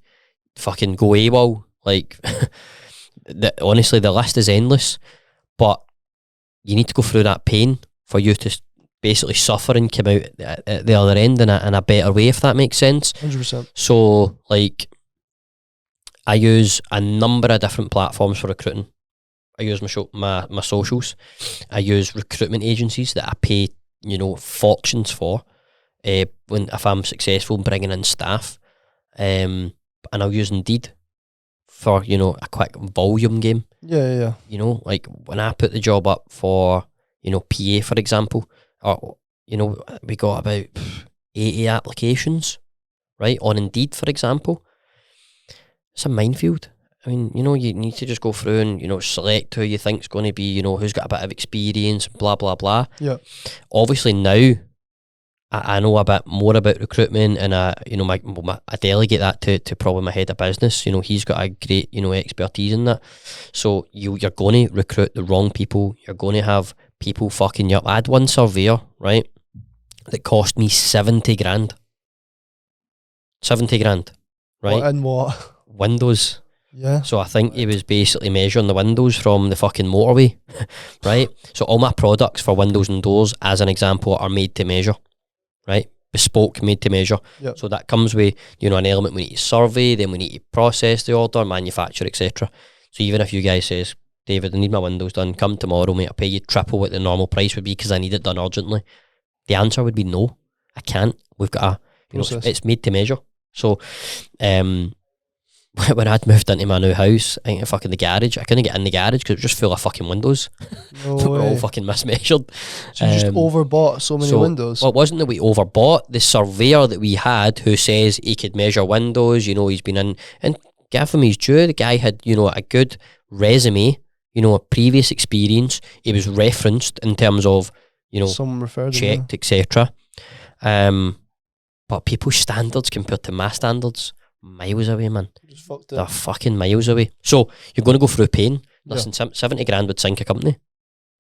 fucking go AWOL. Like, honestly, the list is endless. But you need to go through that pain for you to basically suffer and come out at the other end in a better way, if that makes sense. 100%. So, like, I use a number of different platforms for recruiting. I use my socials. I use recruitment agencies that I pay, you know, fortunes for if I'm successful in bringing in staff. And I'll use Indeed for, you know, a quick volume game. Yeah. You know, like when I put the job up for, you know, PA, for example, or, you know, we got about 80 applications, right, on Indeed, for example. It's a minefield. I mean, you know, you need to just go through and, you know, select who you think's going to be, you know, who's got a bit of experience, blah, blah, blah. Yeah. Obviously now, I know a bit more about recruitment, and I delegate that to probably my head of business. You know, he's got a great, you know, expertise in that. So you're going to recruit the wrong people. You're going to have people fucking you up. I had one surveyor, right, that cost me 70 grand. 70 grand, right? And what? Windows. Yeah. So I think he was basically measuring the windows from the fucking motorway, right? So all my products for windows and doors, as an example, are made to measure. Right, bespoke, made to measure. Yep. So that comes with, you know, an element we need to survey, then we need to process the order, manufacture, etc. So even if you guys says, David, I need my windows done, come tomorrow, mate, I'll pay you triple what the normal price would be because I need it done urgently. The answer would be no, I can't. We've got a, you know, it's made to measure. So, when I'd moved into my new house, I think fucking the garage, I couldn't get in the garage because it was just full of fucking windows. No They were all way. fucking mismeasured. So you just overbought so many windows. Well, it wasn't that we overbought. The surveyor that we had, who says he could measure windows, he's been in, and give him his due, the guy had, a good resume, a previous experience. He was referenced in terms of, Someone referred checked, etc. But people's standards compared to my standards, miles away, man. Just fucked it. They're fucking miles away. So you're going to go through pain. Listen, 70 grand would sink a company.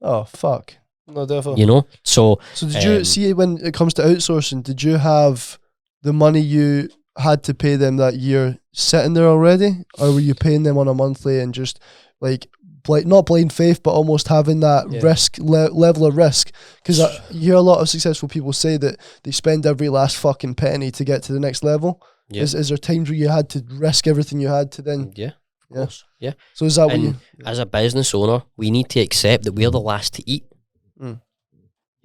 Oh, fuck. No, definitely. So did you see, when it comes to outsourcing, did you have the money you had to pay them that year sitting there already? Or were you paying them on a monthly and just like not blind faith, but almost having that risk level of risk? Because you hear a lot of successful people say that they spend every last fucking penny to get to the next level. Yeah. Is there times where you had to risk everything you had to then? Yeah, of course. Yeah. So is that what you... As a business owner, we need to accept that we're the last to eat.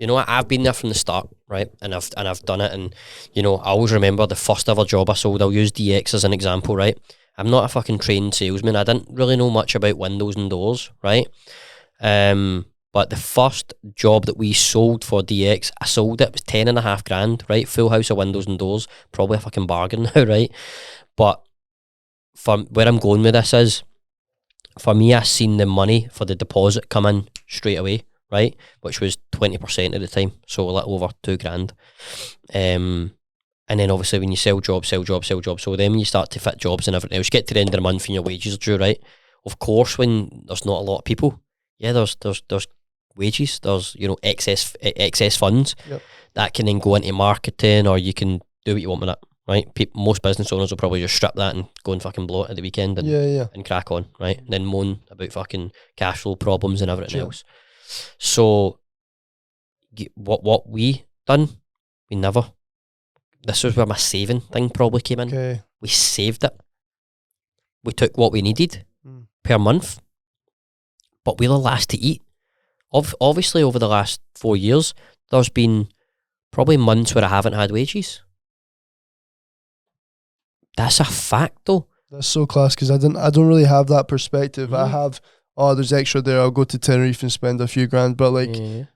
I've been there from the start, right? And I've done it, and I always remember the first ever job I sold. I'll use DX as an example, right? I'm not a fucking trained salesman. I didn't really know much about windows and doors, right? But the first job that we sold for DX, I sold it was 10.5 grand, right? Full house of windows and doors, probably a fucking bargain now, right? But from where I'm going with this is, for me, I seen the money for the deposit come in straight away, right? Which was 20% at the time, so a little over 2 grand. And then obviously when you sell jobs, so then when you start to fit jobs and everything else, you get to the end of the month and your wages are due, right? Of course, when there's not a lot of people, there's wages, there's excess funds that can then go into marketing, or you can do what you want with it, right? Most business owners will probably just strip that and go and fucking blow it at the weekend and crack on, right? And then moan about fucking cash flow problems and everything else. So what we done, we never. This was where my saving thing probably came in. Okay. We saved it. We took what we needed per month, but we're the last to eat. Obviously, over the last 4 years, there's been probably months where I haven't had wages. That's a fact, though. That's so class, because I don't really have that perspective. I have, there's extra there, I'll go to Tenerife and spend a few grand. But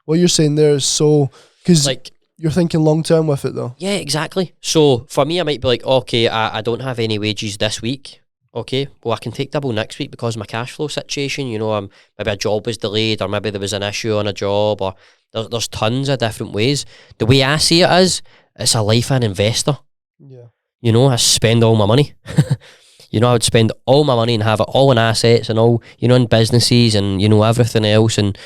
what you're saying there is so, because you're thinking long term with it, though. Yeah, exactly. So for me, I might be like, okay, I don't have any wages this week. Okay, well, I can take double next week because of my cash flow situation. Maybe a job was delayed, or maybe there was an issue on a job, or there's tons of different ways. The way I see it is, it's a life of an investor. Yeah. I spend all my money. I would spend all my money and have it all in assets and all, in businesses and, everything else. And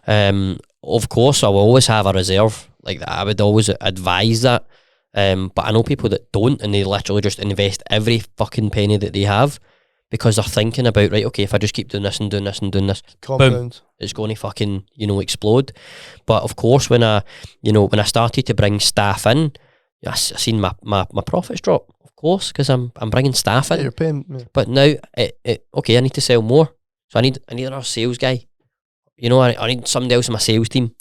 of course, I will always have a reserve. Like that. I would always advise that. But I know people that don't, and they literally just invest every fucking penny that they have because they're thinking about, right, okay, if I just keep doing this and doing this and doing this, boom, it's going to fucking, explode. But of course, when I started to bring staff in, I seen my profits drop, of course, because I'm bringing staff in. You're paying. Yeah. But now, okay, I need to sell more. So I need another sales guy. I need somebody else in my sales team.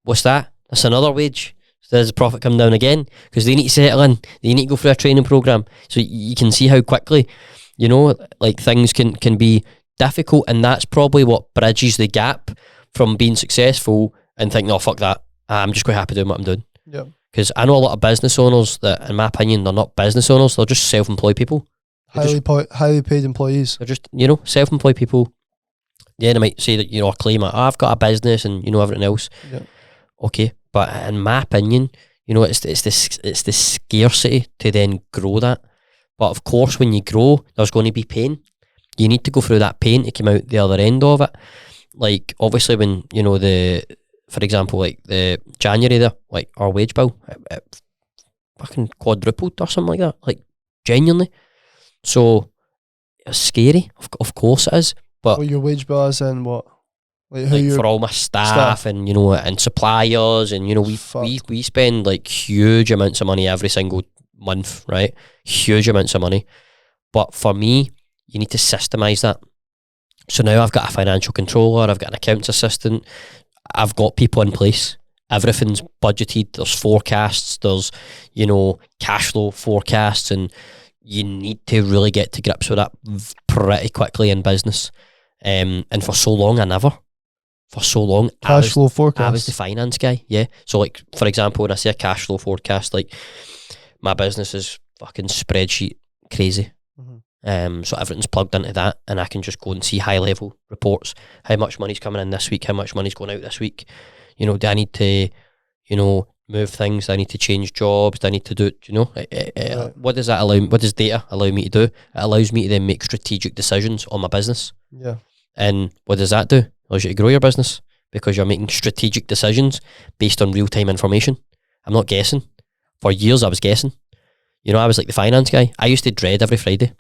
What's that? That's another wage. So does the profit come down again? Because they need to settle in. They need to go through a training program. So you can see how quickly, things can be difficult, and that's probably what bridges the gap from being successful and thinking, oh, fuck that. I'm just quite happy doing what I'm doing. Yeah. Because I know a lot of business owners that, in my opinion, they're not business owners. They're just self-employed people. Highly paid employees. They're just, self-employed people. Yeah, they might say that, a claim, I've got a business and, everything else. Yeah. Okay. But in my opinion, it's the scarcity to then grow that. But of course, when you grow, there's going to be pain. You need to go through that pain to come out the other end of it. Like, obviously, when, for example, like the January there, like our wage bill, it fucking quadrupled or something like that. Like, genuinely. So, it's scary. Of course it is. But your wage bill is in what? Like for all my staff and and suppliers, and we spend like huge amounts of money every single month, right? Huge amounts of money. But for me, you need to systemize that. So now I've got a financial controller, I've got an accounts assistant, I've got people in place. Everything's budgeted. There's forecasts. There's cash flow forecasts, and you need to really get to grips with that pretty quickly in business. And for so long, for so long, Cash flow forecast. I was the finance guy, yeah. So like, for example, when I say a cash flow forecast, like my business is fucking spreadsheet crazy. So everything's plugged into that, and I can just go and see high level reports. How much money's coming in this week? How much money's going out this week? You know, do I need to, you know, move things? Do I need to change jobs? Do I need to do it? You know, Right. what does that allow? What does data allow me to do? It allows me to then make strategic decisions on my business. Yeah. And what does that do? It allows you to grow your business because you're making strategic decisions based on real time information. I'm not guessing. For years, I was guessing. You know, I was like the finance guy. I used to dread every Friday.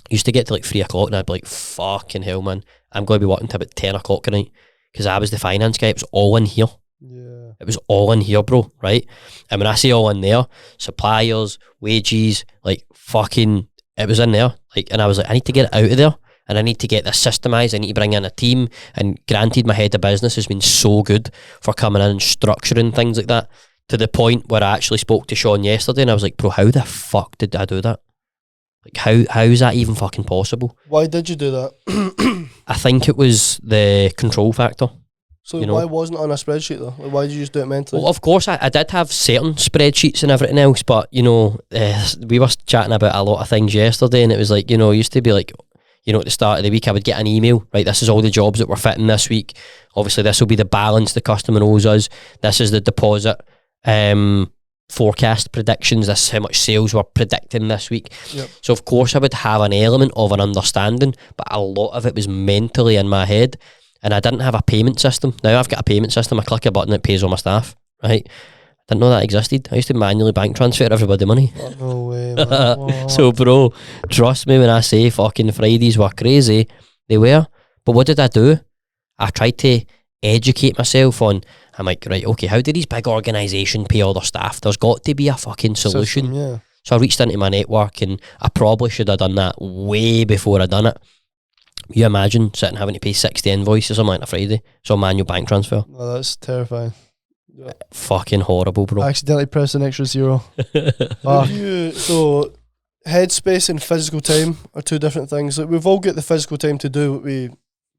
I used to get to like 3 o'clock and I'd be like, fucking hell, man. I'm going to be working till about 10 o'clock at night because I was the finance guy. It was all in here. Yeah. It was all in here, bro, right? And when I say all in there, suppliers, wages, like fucking, it was in there. Like, and I was like, I need to get it out of there and I need to get this systemized. I need to bring in a team. And granted, my head of business has been so good for coming in and structuring things like that, to the point where I actually spoke to Sean yesterday and I was like, bro, how the fuck did I do that? Like, how is that even fucking possible? Why did you do that? I think it was the control factor. So you know? why wasn't it on a spreadsheet though? Like, why did you just do it mentally? Well, of course, I did have certain spreadsheets and everything else, but, you know, we were chatting about a lot of things yesterday, and it was like, you know, it used to be like, you know, at the start of the week, I would get an email, right, this is all the jobs that we're fitting this week. Obviously, this will be the balance the customer owes us. This is the deposit forecast predictions. This is how much sales we're predicting this week. Yep. So, of course, I would have an element of an understanding, but a lot of it was mentally in my head. And I didn't have a payment system. Now I've got a payment system. I click a button, it pays all my staff, right? Didn't know that existed. I used to manually bank transfer everybody money. Oh, no way, man. What? So, bro, trust me when I say fucking Fridays were crazy. They were. But what did I do? I tried to educate myself on, I'm like, right, okay, how do these big organisations pay all their staff? There's got to be a fucking solution. System, yeah. So I reached into my network, and I probably should have done that way before I done it. You imagine sitting having to pay 60 invoices or something on a Friday? So manual bank transfer. Oh, that's terrifying. Yeah. Fucking horrible, bro. I accidentally pressed an extra 0. Fuck. So headspace and physical time are two different things. Like, we've all got the physical time to do what we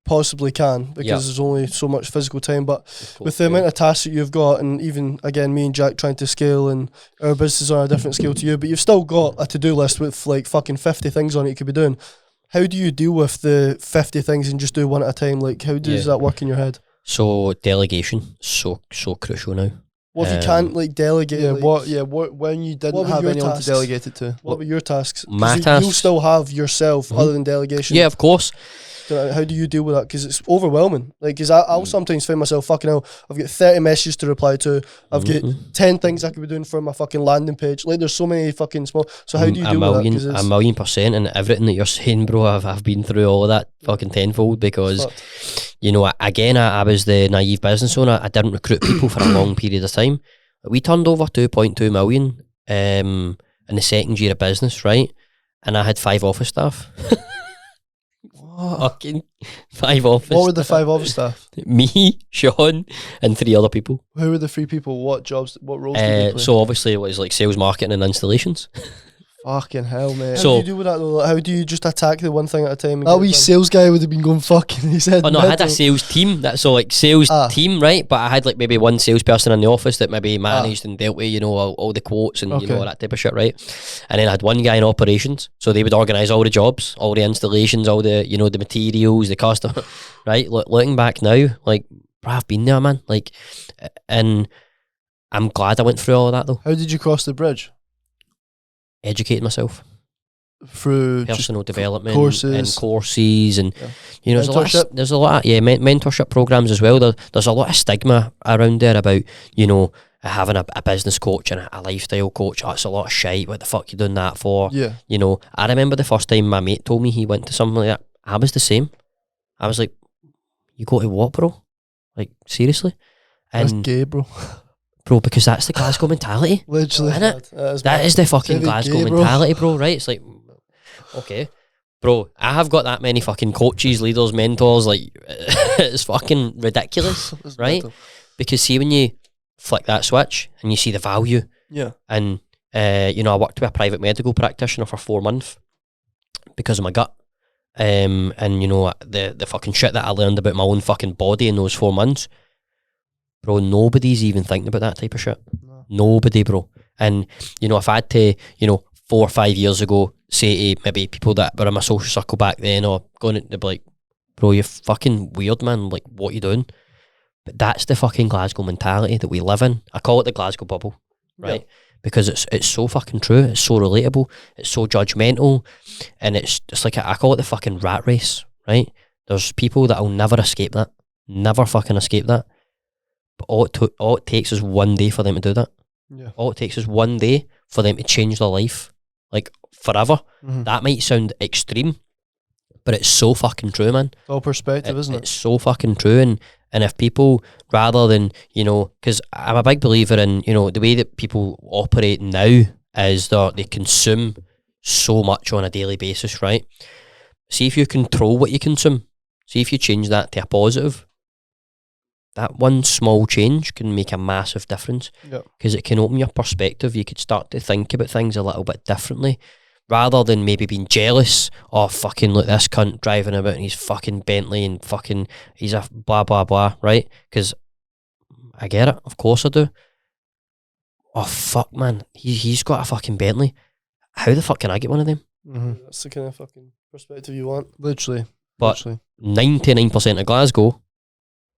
possibly can because Yep. there's only so much physical time, but with the amount of tasks that you've got, and even again me and Jack trying to scale, and our business is on a different scale to you, but you've still got a to-do list with like fucking 50 things on it you could be doing. How do you deal with the 50 things and just do one at a time? Like, how does that work in your head? So delegation, so crucial now. What if you can't like delegate? Yeah, like, what when you what didn't were have your anyone tasks? to delegate it to? What were your tasks? 'Cause My you tasks- still have yourself other than delegation. Yeah, of course. So how do you deal with that? Because it's overwhelming. Like, because I'll sometimes find myself, fucking hell, I've got 30 messages to reply to. I've got 10 things I could be doing for my fucking landing page. Like, there's so many fucking small. So how do you deal with that? 'Cause A it's million%, and everything that you're saying, bro, I've been through all of that fucking tenfold because, fucked. you know, again, I was the naive business owner. I didn't recruit people for a long period of time. We turned over 2.2 million in the second year of business, right? And I had 5 office staff. Fucking 5 office. What were the 5 office staff? Me, Sean, and 3 other people. Who were the 3 people? What jobs? What roles did they play? So obviously it was like sales, marketing, and installations. Fucking hell, mate. So- How do you deal with that though? Like, how do you just attack the one thing at a time? and That get it wee done? sales guy would have been going fucking. He said, Oh no, I had a mental. sales team. So like sales team, right? But I had like maybe one salesperson in the office that maybe managed and dealt with, you know, all the quotes and you know, Okay. all that type of shit, right? And then I had one guy in operations, so they would organise all the jobs, all the installations, all the, you know, the materials, the customer, right? Looking back now, like, bro, I've been there, man. Like, and I'm glad I went through all of that though. How did you cross the bridge? Educated myself, Through just personal development courses. and courses, and Yeah. you know, Mentorship. there's a lot of mentorship programs as well. There's a lot of stigma around there about, you know, having a business coach and a lifestyle coach. Oh, it's a lot of shite. What the fuck you doing that for? Yeah. You know, I remember the first time my mate told me he went to something like that. I was the same. I was like, you go to what, bro? Like, seriously? That's And gay, bro. bro, because that's the Glasgow mentality. Literally. Innit? That That is the fucking Heavy Glasgow gay, bro. mentality, bro, right? It's like, okay, bro, I have got that many fucking coaches, leaders, mentors, like, it's fucking ridiculous, right? Because see, when you flick that switch and you see the value Yeah. and You know, I worked with a private medical practitioner for 4 months because of my gut. And you know, the fucking shit that I learned about my own fucking body in those 4 months, bro, nobody's even thinking about that type of shit. No. Nobody, bro. And you know, if I had to, you know, 4 or 5 years ago, say to maybe people that were in my social circle back then, or going into, they'd be like, bro, you're fucking weird, man, like, what you doing? But that's the fucking Glasgow mentality that we live in. I call it the Glasgow Bubble, right? Because it's so fucking true, it's so relatable, it's so judgmental, and it's like, I call it the fucking rat race, right? There's people that'll never escape that, never fucking escape that. But all it takes is one day for them to do that. Yeah. All it takes is one day for them to change their life, like, forever. That might sound extreme, but it's so fucking true, man. It's all perspective, isn't It's so fucking true. And if people, rather than, you know, because I'm a big believer in, you know, the way that people operate now is that they consume so much on a daily basis, right? See if you control what you consume. See if you change that to a positive. That one small change can make a massive difference. Because it can open your perspective. You could start to think about things a little bit differently. Rather than maybe being jealous, oh, fucking look, this cunt driving about in his fucking Bentley and fucking, he's a blah, blah, blah, right? Because I get it, of course I do. Oh, fuck, man, he's got a fucking Bentley. How the fuck can I get one of them? That's the kind of fucking perspective you want. Literally. But 99% of Glasgow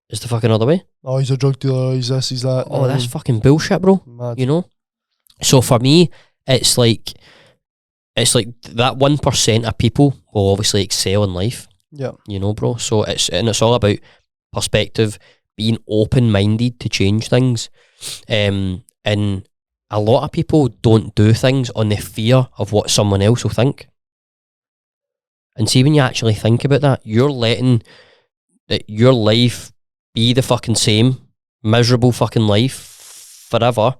is the fucking other way. Oh, he's a drug dealer, he's this, he's that. Oh, that's fucking bullshit, bro. Mad. You know? So for me, it's like that 1% of people will obviously excel in life. Yeah. You know, bro. So it's all about perspective, being open-minded to change things. And a lot of people don't do things on the fear of what someone else will think. And see, when you actually think about that, you're letting that your life be the fucking same miserable fucking life forever,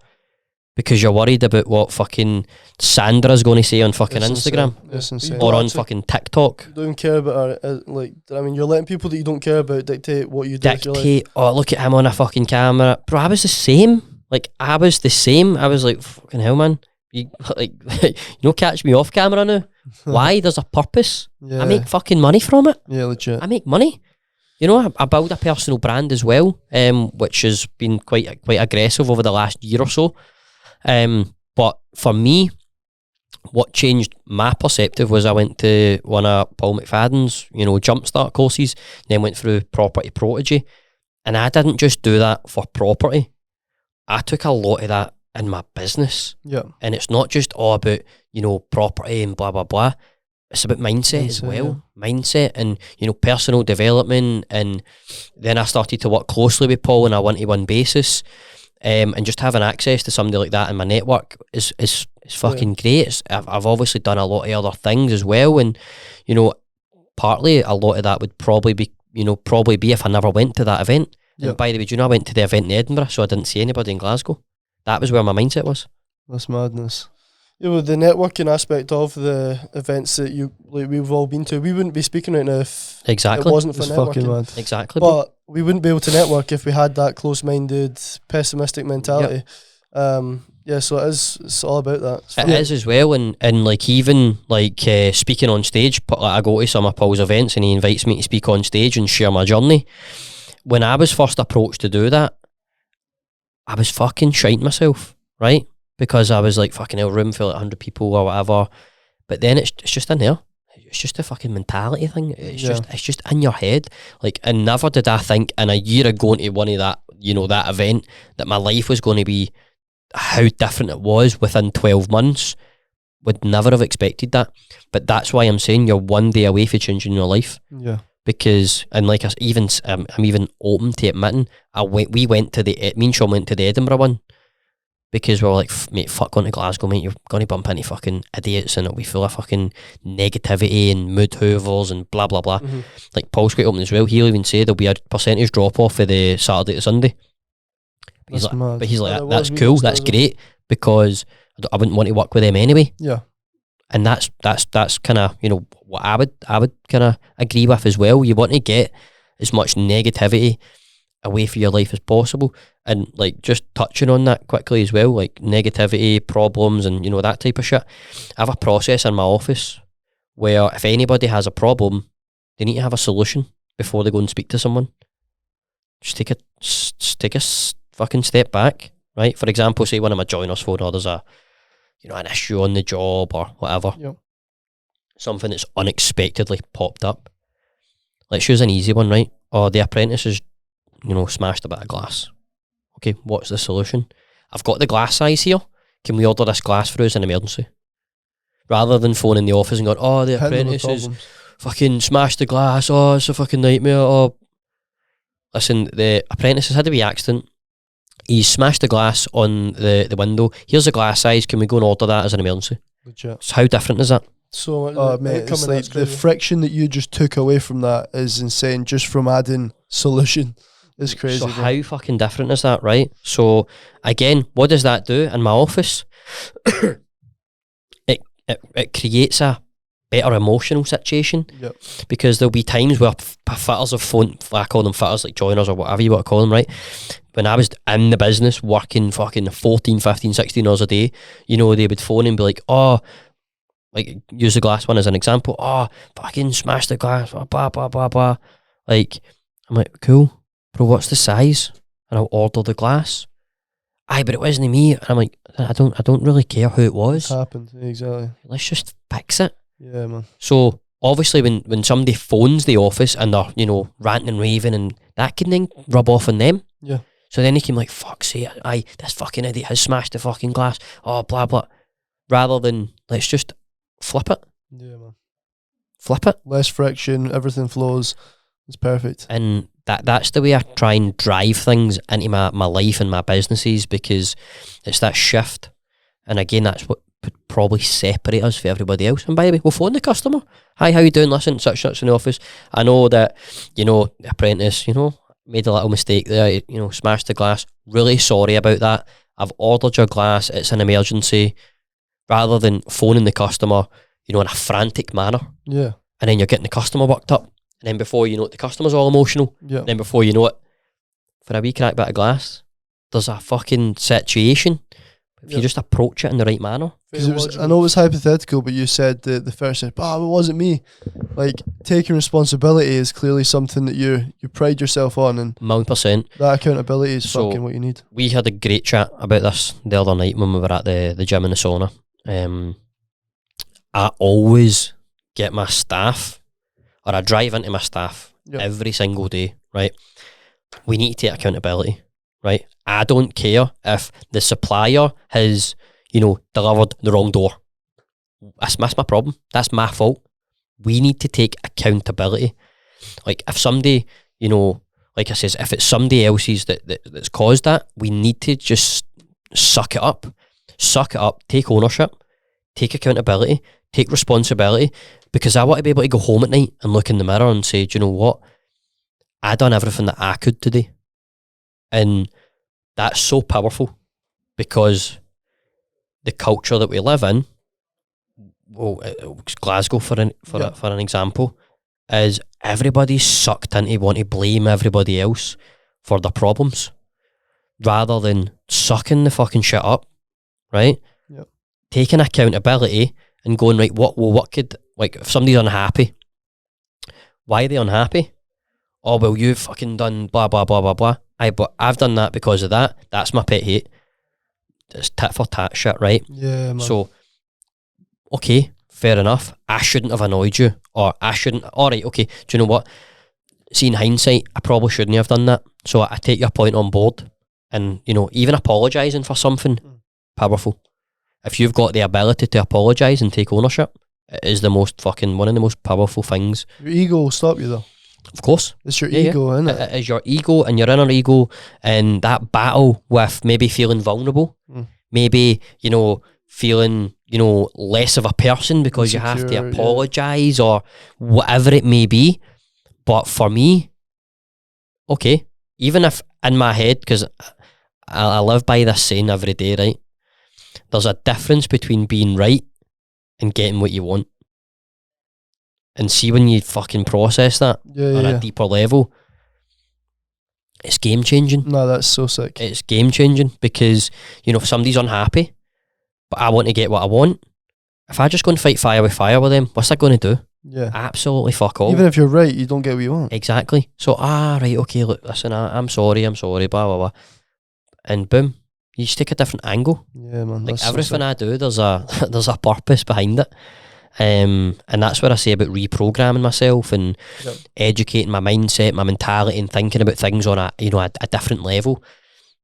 because you're worried about what fucking Sandra's going to say on fucking Instagram. It's insane. Or on fucking TikTok. You don't care about you're letting people that you don't care about dictate what you do with your life. Dictate, oh, look at him on a fucking camera. Bro, I was the same. I was like, fucking hell, man. You catch me off camera now. Why? There's a purpose. Yeah. I make fucking money from it. Yeah, legit. I make money. You know, I build a personal brand as well, which has been quite aggressive over the last year or so. But for me, what changed my perspective was I went to one of Paul McFadden's, you know, jumpstart courses, then went through property protege, and I didn't just do that for property. I took a lot of that in my business. Yeah. And it's not just all about, you know, property and blah, blah, blah. It's about mindset as well. Yeah. Mindset and, you know, personal development. And then I started to work closely with Paul on a one-to-one basis. And just having access to somebody like that in my network is fucking great. I've obviously done a lot of other things as well. And, you know, partly a lot of that would probably be if I never went to that event. Yep. And by the way, do you know I went to the event in Edinburgh, so I didn't see anybody in Glasgow. That was where my mindset was. That's madness. Yeah, well, the networking aspect of the events that we've all been to, we wouldn't be speaking right now if it wasn't for networking. Mad. Exactly. But we wouldn't be able to network if we had that close-minded, pessimistic mentality. Yep. So it's all about that. It is as well, and like even like speaking on stage. I go to some of Paul's events and he invites me to speak on stage and share my journey. When I was first approached to do that, I was fucking shiting myself, right? Because I was like, fucking hell, room full of 100 people or whatever. But then it's just in there. It's just a fucking mentality thing. It's just in your head. Like, and never did I think in a year of going to one of that, you know, that event, that my life was going to be how different it was within 12 months. Would never have expected that. But that's why I'm saying you're one day away from changing your life. Yeah. Because, and like I'm even open to admitting, me and Sean went to the Edinburgh one, because we were like, mate, fuck going to Glasgow, mate, you're going to bump into fucking idiots and it'll be full of fucking negativity and mood hoovers and blah, blah, blah. Mm-hmm. Like, Paul's quite open as well. He'll even say there'll be a percentage drop-off for the Saturday to Sunday. He's like, that's cool, that's great, because I wouldn't want to work with them anyway. Yeah. And that's kind of, you know, what I would kind of agree with as well. You want to get as much negativity away from your life as possible. And like just touching on that quickly as well, like negativity, problems, and that type of shit. I have a process in my office where if anybody has a problem, they need to have a solution before they go and speak to someone. Just take a fucking step back, right? For example, say one of my joiners phone, or there's a an issue on the job or whatever. Yep. Something that's unexpectedly popped up. Let's use an easy one, right? Or the apprentice has, smashed a bit of glass. Okay, what's the solution? I've got the glass size here. Can we order this glass for us in emergency? Rather than phoning the office and going, oh, the apprentice has fucking smashed the glass. Oh, it's a fucking nightmare. Oh, listen, the apprentice has had a wee accident. He's smashed the glass on the window. Here's the glass size. Can we go and order that as an emergency? Legit. So how different is that? So, mate, it's like the friction that you just took away from that is insane. Just from adding solution is crazy. So how fucking different is that, right? So again, what does that do in my office? it creates a better emotional situation. Yep. Because there'll be times where fitters have phoned, I call them fitters, like joiners or whatever you want to call them, right? When I was in the business working fucking 14, 15, 16 hours a day, they would phone and be like, oh, like use the glass one as an example, oh, fucking smash the glass, blah, blah, blah, blah. Like, I'm like, cool, bro, what's the size? And I'll order the glass. Aye, but it wasn't me. And I'm like, I don't really care who it was. It happened, exactly. Let's just fix it. Yeah, man. So obviously when somebody phones the office and they're, ranting and raving, and that can then rub off on them. Yeah. So then they can be like, fuck's sake, aye, this fucking idiot has smashed the fucking glass. Oh, blah, blah. Rather than, let's just flip it. Yeah, man. Flip it. Less friction, everything flows. It's perfect. And that's the way I try and drive things into my life and my businesses, because it's that shift. And again, that's what would probably separate us from everybody else. And by the way, we'll phone the customer. Hi, how you doing? Listen, such in the office. I know that, the apprentice, made a little mistake there, smashed the glass. Really sorry about that. I've ordered your glass. It's an emergency. Rather than phoning the customer, in a frantic manner. Yeah. And then you're getting the customer worked up. And then before you know it, the customer's all emotional. Yeah. Then before you know it, for a wee crack bit of glass, there's a fucking situation. If you just approach it in the right manner. Because I know it was hypothetical, but you said the first said, it wasn't me. Like, taking responsibility is clearly something that you pride yourself on, and 1,000,000%. that accountability is fucking what you need. We had a great chat about this the other night when we were at the gym in the sauna. I always get my staff, or I drive into my staff every single day, right? We need to take accountability, right? I don't care if the supplier has, delivered the wrong door. That's my problem. That's my fault. We need to take accountability. Like, if somebody, like I says, if it's somebody else's that's caused that, we need to just suck it up, take ownership, take accountability, take responsibility, because I want to be able to go home at night and look in the mirror and say, do you know what? I done everything that I could today. And that's so powerful, because the culture that we live in, Glasgow for an example, is everybody's sucked into want to blame everybody else for their problems, rather than sucking the fucking shit up, right? Yep. Taking accountability and going, right, what could, like, if somebody's unhappy, why are they unhappy? Oh, well, you've fucking done blah, blah, blah, blah, blah. But I've done that because of that. That's my pet hate. It's tit for tat shit, right? Yeah, man. So, okay, fair enough. I shouldn't have annoyed you, or I shouldn't. All right, okay. Do you know what? See, in hindsight, I probably shouldn't have done that. So I take your point on board, and even apologising for something, powerful. If you've got the ability to apologise and take ownership, it is one of the most powerful things. Your ego will stop you, though. Of course. It's your ego, isn't it? It is your ego and your inner ego, and that battle with maybe feeling vulnerable, maybe, feeling, less of a person because insecure, you have to apologise or whatever it may be. But for me, okay, even if in my head, because I live by this saying every day, right? There's a difference between being right and getting what you want. And see, when you fucking process that on a deeper level, it's game changing. No, that's so sick. It's game changing because, you know, if somebody's unhappy, but I want to get what I want, if I just go and fight fire with fire with them, what's that going to do? Yeah. Absolutely fuck all. Even if you're right, you don't get what you want. Exactly. So, right, okay, look, listen, I'm sorry, blah, blah, blah. And boom, you just take a different angle. Yeah, man. Like that's everything so I do, there's a purpose behind it. And that's what I say about reprogramming myself and Yep. educating my mindset, my mentality, and thinking about things on a different level.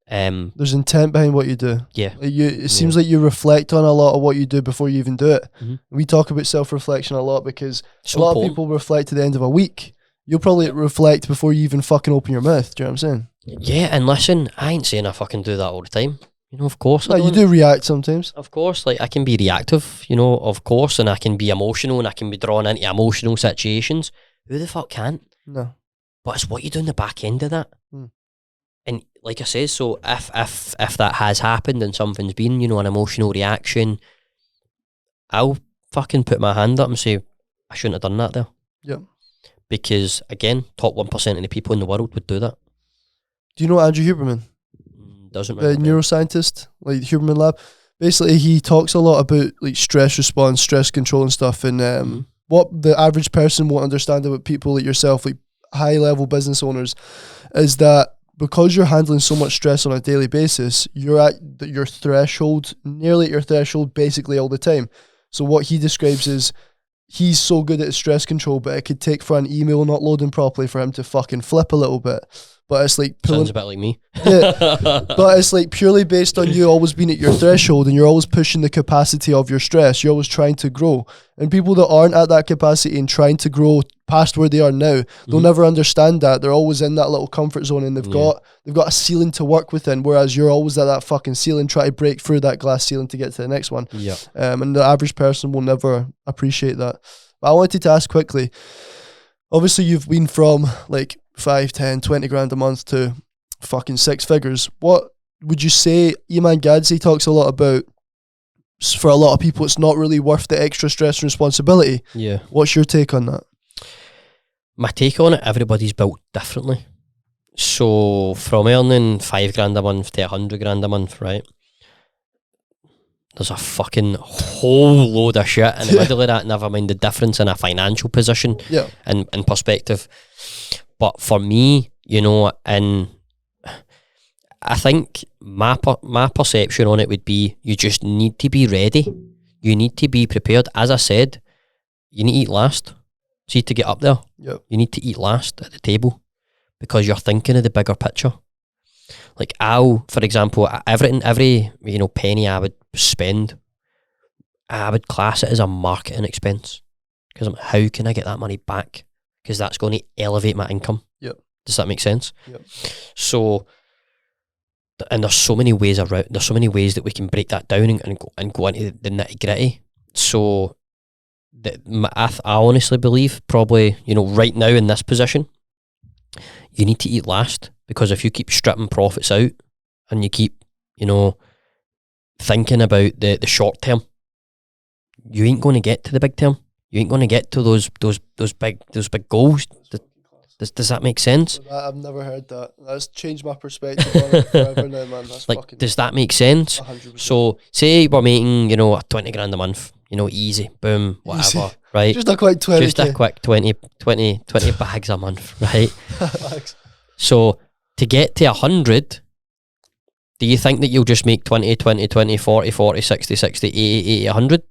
There's intent behind what you do. Yeah. Like it seems like you reflect on a lot of what you do before you even do it. Mhm. We talk about self-reflection a lot because So a lot important. of people reflect at the end of a week. You'll probably reflect before you even fucking open your mouth. Do you know what I'm saying? Yeah, and listen, I ain't saying I fucking do that all the time. You know, of course I No, you don't. do react sometimes. Of course, like I can be reactive, you know, of course, and I can be emotional and I can be drawn into emotional situations. Who the fuck can't? No. But it's what you do in the back end of that. Hmm. And like I say, so if that has happened and something's been, you know, an emotional reaction, I'll fucking put my hand up and say, I shouldn't have done that there. Yep. Because again, top 1% of the people in the world would do that. Do you know Andrew Huberman, Doesn't the ring a bell. neuroscientist, like the Huberman Lab? Basically, he talks a lot about like stress response, stress control and stuff. And Mhm. what the average person won't understand about people like yourself, like high-level business owners, is that because you're handling so much stress on a daily basis, you're at your threshold, nearly at your threshold basically all the time. So what he describes is he's so good at his stress control, but it could take for an email not loading properly for him to fucking flip a little bit. But it's like pulling, Sounds a bit like me. yeah, but it's like purely based on you always being at your threshold and you're always pushing the capacity of your stress. You're always trying to grow. And people that aren't at that capacity and trying to grow past where they are now, they'll Mhm. never understand that. They're always in that little comfort zone and they've Yeah. got a ceiling to work within, whereas you're always at that fucking ceiling trying to break through that glass ceiling to get to the next one. Yeah. And the average person will never appreciate that. But I wanted to ask quickly, obviously you've been from like 5, 10, 20 grand a month to fucking 6 figures. What would you say? Iman Gadzi talks a lot about, for a lot of people, it's not really worth the extra stress and responsibility. Yeah. What's your take on that? My take on it, everybody's built differently. So from earning 5 grand a month to 100 grand a month, right? There's a fucking whole load of shit in the middle of that, never mind the difference in a financial position Yeah. and in perspective. But for me, you know, and I think my perception on it would be you just need to be ready. You need to be prepared. As I said, you need to eat last. See, to get up there, Yep. you need to eat last at the table because you're thinking of the bigger picture. Like for example, every you know penny I would spend, I would class it as a marketing expense because I'm like, how can I get that money back? Because that's going to elevate my income. Yep. Does that make sense? Yep. So, and there's so many ways around. There's so many ways that we can break that down and go into the nitty gritty. So, I honestly believe probably, you know, right now in this position, you need to eat last, because if you keep stripping profits out and you keep, you know, thinking about the short term, you ain't going to get to the big term. You ain't going to get to those big goals. Does that make sense? I've never heard that. That's changed my perspective on it forever now, man. That's Like, fucking does that make sense? 100%. So, say we're making, you know, 20 grand a month, you know, easy, boom, whatever, Easy. right? just a quick 20. Just a quick 20 bags a month, right? So, to get to 100, do you think that you'll just make 20, 20, 20, 40, 40, 60, 60, 80, 80, 100?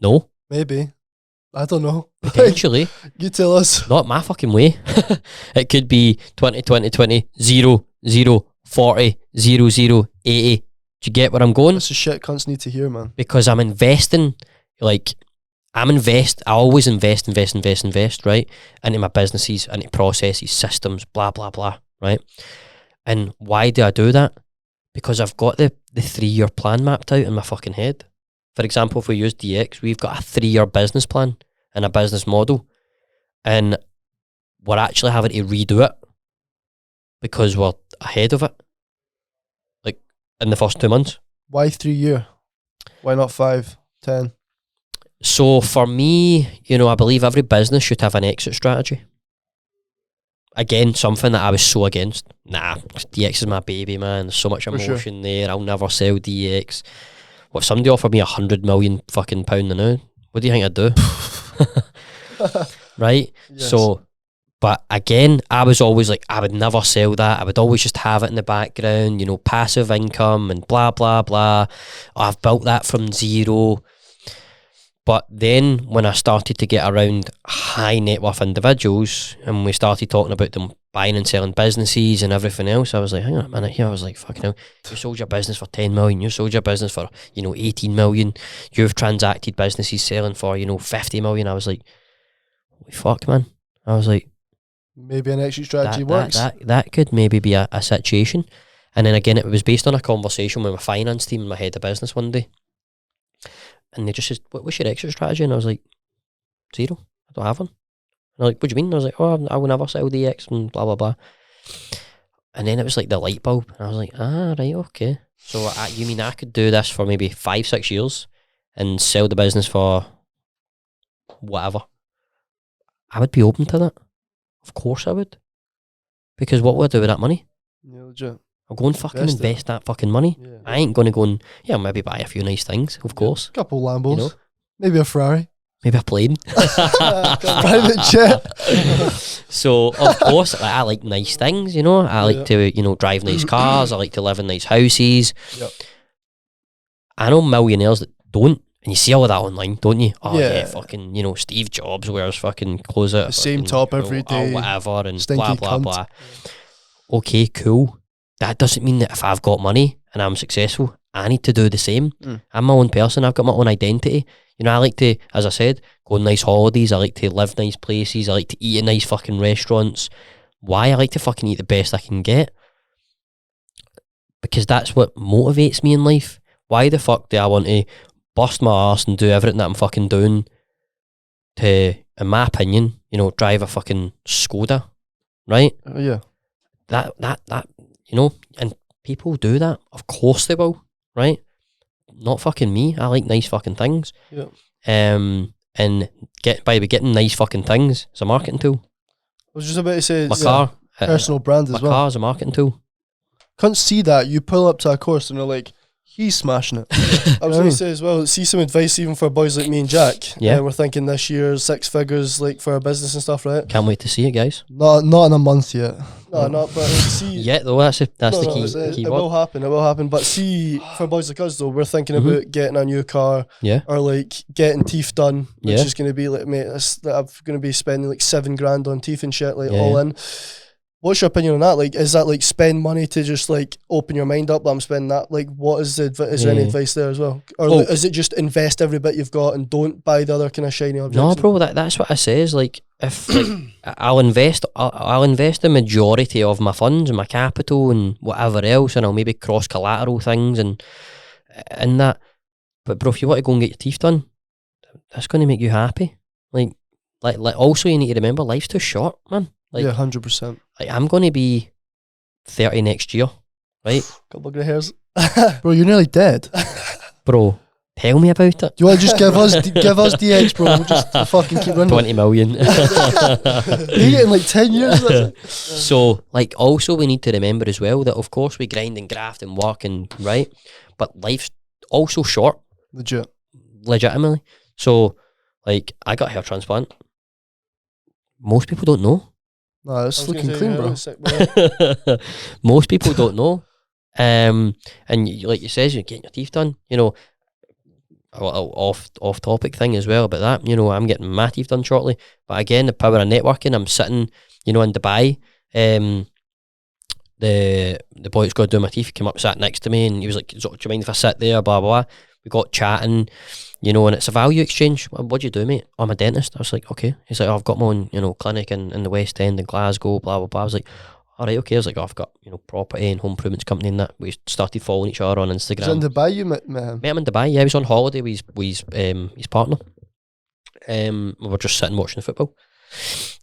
No, Maybe. I don't know. potentially. You tell us. Not my fucking way. It could be 20, 20, 20, 0, 0, 40, 0, 0, 80. Do you get where I'm going? That's the shit cunts need to hear, man. Because I'm investing, like, I always invest, right? Into my businesses, into processes, systems, blah, blah, blah, right? And why do I do that? Because I've got the 3-year plan mapped out in my fucking head. For example, if we use DX, we've got a 3-year business plan and a business model, and we're actually having to redo it because we're ahead of it, like in the first 2 months. Why 3 year? Why not 5, 10? So for me, you know, I believe every business should have an exit strategy. again, something that I was so against. Nah, DX is my baby, man. There's so much For emotion there. I'll never sell DX. What, if somebody offered me £100 million fucking pound now, what do you think I'd do? Right? Yes. So, but again, I was always like, I would never sell that. I would always just have it in the background, you know, passive income and blah, blah, blah. I've built that from zero. But then when I started to get around high net worth individuals and we started talking about them buying and selling businesses and everything else, I was like, hang on a minute here. I was like, fucking hell, you sold your business for 10 million. You sold your business for, you know, 18 million. You've transacted businesses selling for, you know, 50 million. I was like, holy fuck, man. I was like, maybe an exit strategy that, works. that could maybe be a situation. And then again, it was based on a conversation with my finance team and my head of business one day. And they just said, what's your exit strategy? And I was like, zero. I don't have one. And they're like, what do you mean? And I was like, oh, I will never sell DX and blah, blah, blah. And then it was like the light bulb. And I was like, right, okay. So you mean I could do this for maybe 5-6 years and sell the business for whatever? I would be open to that. Of course I would. Because what would I do with that money? Yeah, legit. I'll go and fucking invest that fucking money. Yeah. I ain't going to go and, maybe buy a few nice things, of course. Couple Lambos. You know? Maybe a Ferrari. Maybe a plane. Private jet. So, of course, like, I like nice things, you know. I like to, you know, drive nice cars. I like to live in nice houses. Yep. I know millionaires that don't. And you see all of that online, don't you? Oh, Yeah. fucking, you know, Steve Jobs wears fucking clothes out. The same top every day. Or whatever, and Stinky blah, blah, cunt. blah. Okay, cool. That doesn't mean that if I've got money and I'm successful, I need to do the same. I'm my own person. I've got my own identity. You know, I like to, as I said, go on nice holidays. I like to live nice places. I like to eat at nice fucking restaurants. Why? I like to fucking eat the best I can get. Because that's what motivates me in life. Why the fuck do I want to bust my arse and do everything that I'm fucking doing to, in my opinion, you know, drive a fucking Skoda, right? Yeah. That, you know, and people do that. Of course they will, right? Not fucking me. I like nice fucking things. Yeah. And by getting nice fucking things, it's a marketing tool. I was just about to say, My car, personal brand my as well. car's a marketing tool. Can't see that. You pull up to a course and they're like, he's smashing it. I was going to say as well, see some advice even for boys like me and Jack. Yeah. We're thinking this year 6 figures like for our business and stuff, right? Can't wait to see it, guys. Not in a month yet. No, not, but see. Yeah, though, that's the key It word. will happen. But see, for boys like us though, we're thinking about getting a new car. Yeah. Or like getting teeth done, which Yeah. is going to be like, mate, I'm going to be spending like $7,000 on teeth and shit, like Yeah, all yeah. in. What's your opinion on that? Like, is that like spend money to just like open your mind up? I'm spending that. Like, what is the is there any Yeah. advice there as well, or Well- is it just invest every bit you've got and don't buy the other kind of shiny objects? No, bro, that's what I say is like, if like, I'll invest the majority of my funds and my capital and whatever else, and I'll maybe cross collateral things and that. But bro, if you want to go and get your teeth done, that's going to make you happy. Like also you need to remember life's too short, man. Like, yeah, 100%. like I'm going to be 30 next year, right? Couple of grey hairs. Bro, you're nearly dead. Bro, tell me about it. Do you want to just give us DX, bro? We'll just fucking keep running. 20 million. You're getting like 10 years. So, like, also we need to remember as well that of course we grind and graft and work and right, but life's also short, legitimately. So, like, I got a hair transplant. Most people don't know. No, it's looking clean, bro. Most people don't know. And like you says, you're getting your teeth done. You know, off topic thing as well about that. You know, I'm getting my teeth done shortly. But again, the power of networking. I'm sitting, you know, in Dubai. The boy that's going to do my teeth came up, sat next to me, and he was like, "Do you mind if I sit there?" Blah blah blah. We got chatting, you know, and it's a value exchange. What do you do, mate? I'm a dentist. I was like, okay. He's like, I've got my own, you know, clinic in the West End in Glasgow, blah, blah, blah. I was like, all right, okay. I was like, I've got, you know, property and home improvements company and that. We started following each other on Instagram. Was it in Dubai you met him? Met him in Dubai, yeah. He was on holiday with his partner. We were just sitting watching the football.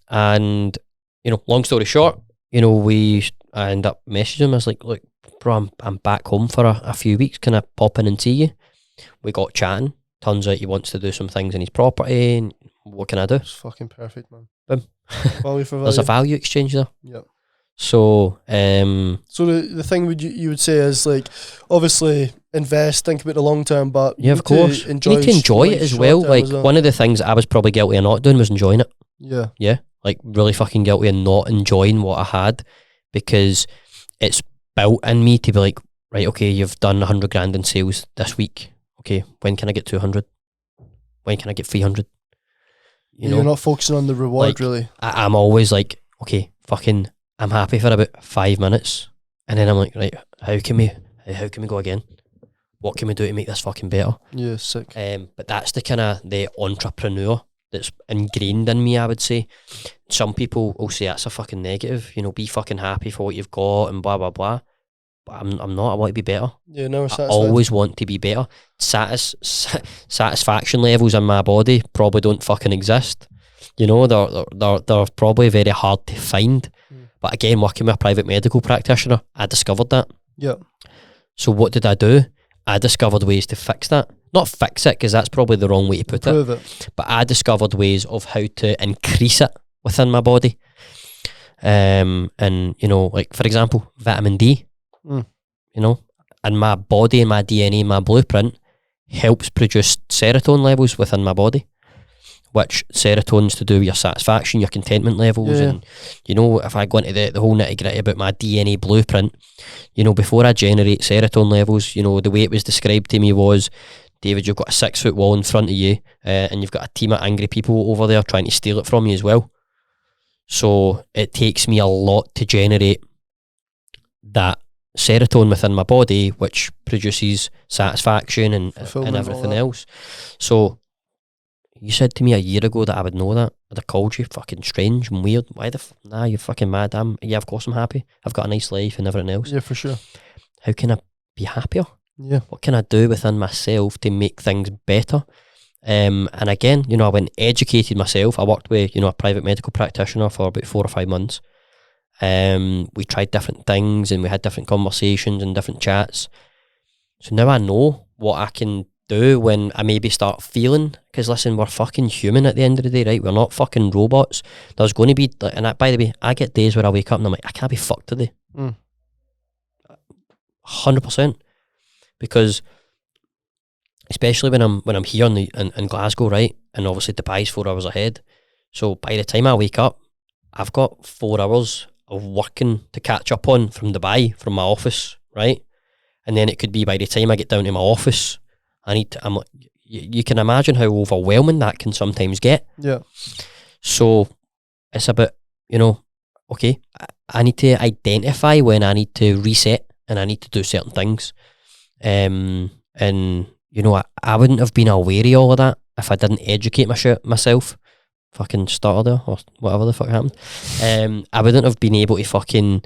And, you know, long story short, you know, I ended up messaging him. I was like, look, bro, I'm back home for a few weeks. Can I pop in and see you? We got chatting. Turns out he wants to do some things in his property. And what can I do? It's fucking perfect, man. Value for value. There's a value exchange there. Yeah. So, So the thing you would say is like, obviously invest, think about the long term, but yeah, of course, you need to enjoy it as well. Like, one of the things I was probably guilty of not doing was enjoying it. Yeah. Like, really fucking guilty of not enjoying what I had, because it's built in me to be like, right, okay, you've done 100 grand in sales this week. Okay, when can I get 200? When can I get 300? You're not focusing on the reward, like, really. I'm always like, okay, fucking, I'm happy for about 5 minutes, and then I'm like, right, how can we go again? What can we do to make this fucking better? Yeah, sick. But that's the kind of the entrepreneur that's ingrained in me, I would say. Some people will say that's a fucking negative, be fucking happy for what you've got and blah blah blah. But I'm not. I want to be better. Yeah, never satisfied. I always want to be better. Satisfaction levels in my body probably don't fucking exist. They're probably very hard to find. But again, working with a private medical practitioner, I discovered that. Yeah. So what did I do? I discovered ways to fix that. Not fix it, because that's probably the wrong way to put Improve it. But I discovered ways of how to increase it within my body. And, like, for example, vitamin D, and my body and my DNA, my blueprint, helps produce serotonin levels within my body, which serotonin's to do with your satisfaction, your contentment levels. Yeah. And, if I go into the whole nitty gritty about my DNA blueprint, before I generate serotonin levels, the way it was described to me was, David, you've got a 6 foot wall in front of you, and you've got a team of angry people over there trying to steal it from you as well. So it takes me a lot to generate that serotonin within my body, which produces satisfaction and everything else. So you said to me a year ago that I would know that. I'd have called you fucking strange and weird. Why nah, you're fucking mad. Of course I'm happy. I've got a nice life and everything else. Yeah, for sure. How can I be happier? Yeah. What can I do within myself to make things better? And again, I went and educated myself. I worked with, a private medical practitioner for about 4 or 5 months. We tried different things and we had different conversations and different chats. So now I know what I can do when I maybe start feeling, because listen, we're fucking human at the end of the day, right? We're not fucking robots. There's going to be, by the way, I get days where I wake up and I'm like, I can't be fucked today. 100%. Because especially when I'm here in Glasgow, right? And obviously Dubai's 4 hours ahead. So by the time I wake up, I've got 4 hours of working to catch up on from Dubai, from my office, right? And then it could be by the time I get down to my office, you can imagine how overwhelming that can sometimes get. Yeah. So it's about, okay, I need to identify when I need to reset and I need to do certain things. And I wouldn't have been aware of all of that if I didn't educate myself. Fucking stutter there, or whatever the fuck happened. I wouldn't have been able to fucking,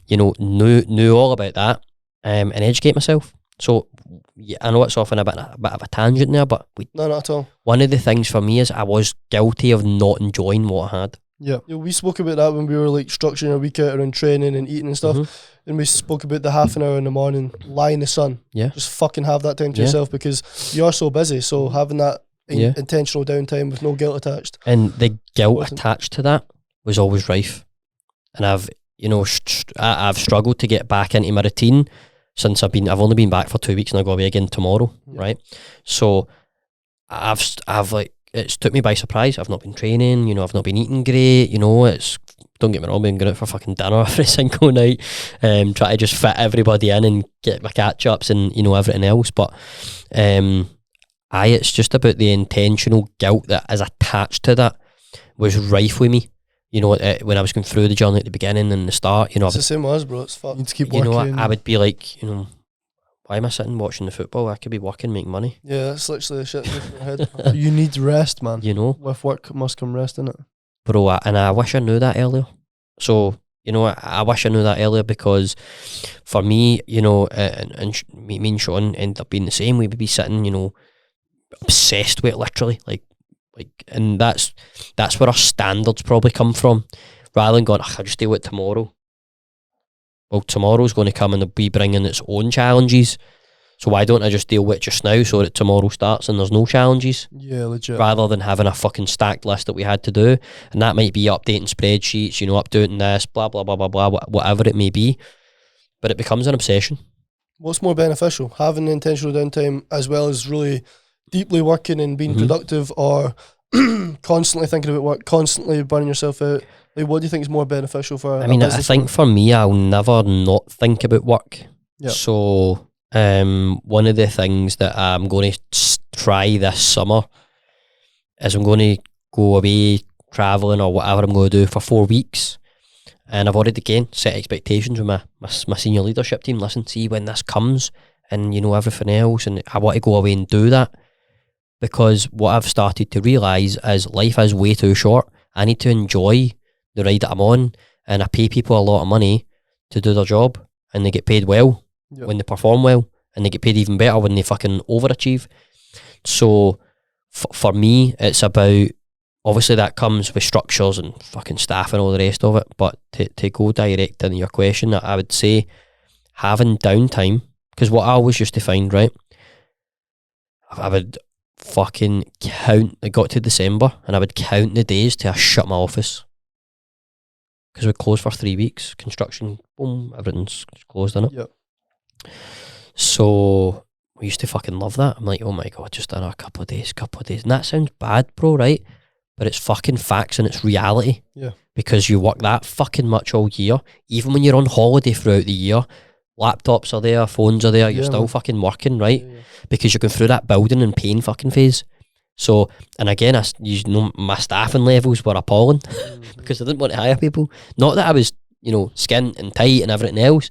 knew all about that, and educate myself. So yeah, I know it's often a bit of a tangent there, but no, not at all. One of the things for me is I was guilty of not enjoying what I had. Yeah, we spoke about that when we were like structuring a week out around training and eating and stuff. And we spoke about the half an hour in the morning, lie in the sun. Yeah, just fucking have that time to yourself, because you are so busy. So having that intentional downtime with no guilt attached. And the guilt attached to that was always rife. And I've I've struggled to get back into my routine since I've only been back for 2 weeks and I'll go away again tomorrow, right? So I've like, it's took me by surprise. I've not been training, I've not been eating great, it's, don't get me wrong, I've been going out for fucking dinner every single night, try to just fit everybody in and get my catch-ups and, everything else, but it's just about the intentional guilt that is attached to that was rife with me. When I was going through the journey at the beginning and the start, it's the same as us, bro. It's fucked. You need to keep working. I would be like, why am I sitting watching the football? I could be working, making money. Yeah, that's literally the shit in your head. You need rest, man. With work must come rest, innit? Bro, and I wish I knew that earlier. So, I wish I knew that earlier, because for me, and me and Sean ended up being the same. We would be sitting, obsessed with it, literally, like, and that's where our standards probably come from, rather than going, I'll just deal with tomorrow. Well, tomorrow's going to come and it'll be bringing its own challenges. So why don't I just deal with it just now so that tomorrow starts and there's no challenges? Yeah, legit. Rather than having a fucking stacked list that we had to do. And that might be updating spreadsheets, you know, updating this, blah, blah, blah, blah, blah, whatever it may be. But it becomes an obsession. What's more beneficial, having intentional downtime as well as really deeply working and being productive, or constantly thinking about work, constantly burning yourself out? Like, what do you think is more beneficial for I mean, I think for me, I'll never not think about work. Yep. So one of the things that I'm going to try this summer is I'm going to go away travelling or whatever I'm going to do for 4 weeks. And I've already, again, set expectations with my senior leadership team. Listen, see, when this comes and, you know, everything else, and I want to go away and do that, because what I've started to realise is life is way too short. I need to enjoy the ride that I'm on, and I pay people a lot of money to do their job, and they get paid well when they perform well, and they get paid even better when they fucking overachieve. So for me, it's about, obviously that comes with structures and fucking staff and all the rest of it, but to go direct into your question, I would say having downtime, because what I always used to find, right, I would fucking count, I got to December and I would count the days till I shut my office, because we're closed for 3 weeks, construction, boom, everything's closed in it. Yep. So we used to fucking love that. I'm like, oh my God, just done a couple of days. And that sounds bad, bro, right? But it's fucking facts and it's reality. Yeah. Because you work that fucking much all year. Even when you're on holiday throughout the year, laptops are there, phones are there, you're still fucking working, right? Yeah. Because you're going through that building and pain fucking phase. So, and again, you know, my staffing levels were appalling because I didn't want to hire people. Not that I was, you know, skint and tight and everything else.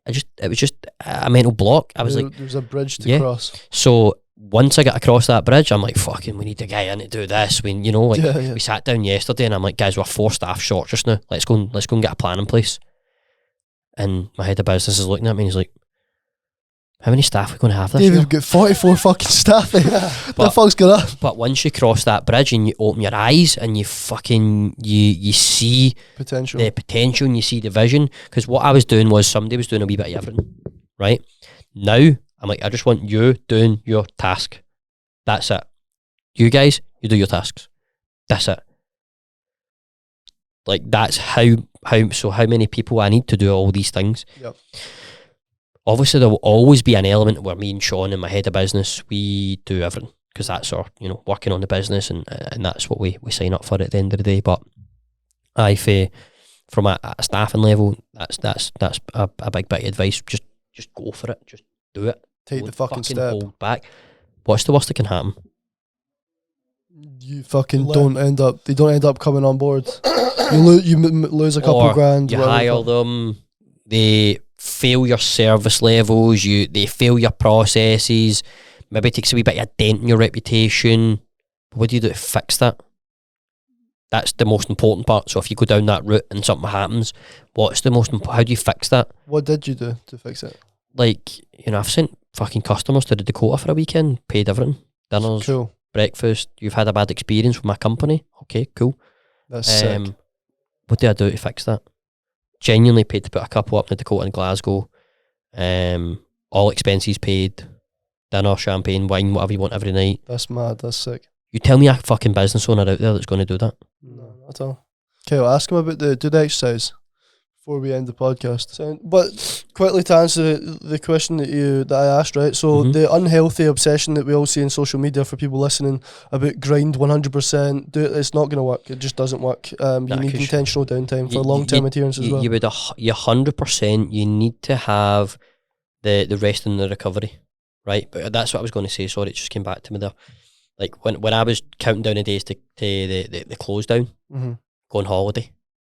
It was just a mental block. I was like, there's a bridge to cross. So once I got across that bridge, I'm like, fucking, we need a guy in to do this. We sat down yesterday and I'm like, guys, we're 4 staff short just now. Let's go and get a plan in place. And my head of business is looking at me and he's like, how many staff are we going to have this year? We've got 44 fucking staff. The fuck's going on? But once you cross that bridge and you open your eyes and you fucking, you see potential. The potential and you see the vision. Because what I was doing was somebody was doing a wee bit of everything, right? Now, I'm like, I just want you doing your task. That's it. You guys, you do your tasks. That's it. Like, that's how many people I need to do all these things. Yep. Obviously, there will always be an element where me and Sean and my head of business, we do everything because that's our, you know, working on the business and that's what we sign up for at the end of the day. But from a staffing level, that's a big bit of advice. Just go for it. Just do it. Take the fucking step. Hold back. What's the worst that can happen? You fucking they don't end up coming on board. You lose a couple grand. You hire them. They fail your service levels, they fail your processes, maybe it takes a wee bit of a dent in your reputation. But what do you do to fix that? That's the most important part. So if you go down that route and something happens, how do you fix that? What did you do to fix it? Like, you know, I've sent fucking customers to the Dakota for a weekend, paid everything, dinners, cool. Breakfast. You've had a bad experience with my company, okay, cool. That's sick. What do I do to fix that? Genuinely paid to put a couple up in the Dakota and Glasgow. All expenses paid. Dinner, champagne, wine, whatever you want every night. That's mad. That's sick. You tell me a fucking business owner out there that's going to do that? No, not at all. Okay, I'll ask him about do the exercise before we end the podcast. So, but quickly to answer the question that I asked, right? So the unhealthy obsession that we all see in social media for people listening about grind 100%, it's not going to work. It just doesn't work. You need intentional downtime for long-term adherence as well. You 100%. You need to have the rest and the recovery, right? But that's what I was going to say. Sorry, it just came back to me there. Like when I was counting down the days to the close down, go on holiday.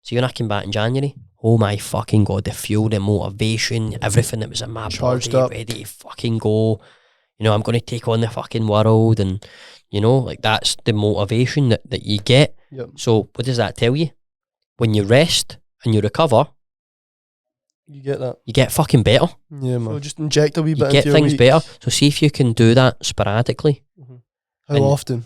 So when I came back in January, oh my fucking God, the fuel, the motivation, everything that was in my body, ready to fucking go. You know, I'm going to take on the fucking world, and, you know, like that's the motivation that you get. Yep. So what does that tell you? When you rest and you recover, you get that. You get fucking better. Yeah, man. So just inject a wee bit into your things week. Better. So see if you can do that sporadically. How often?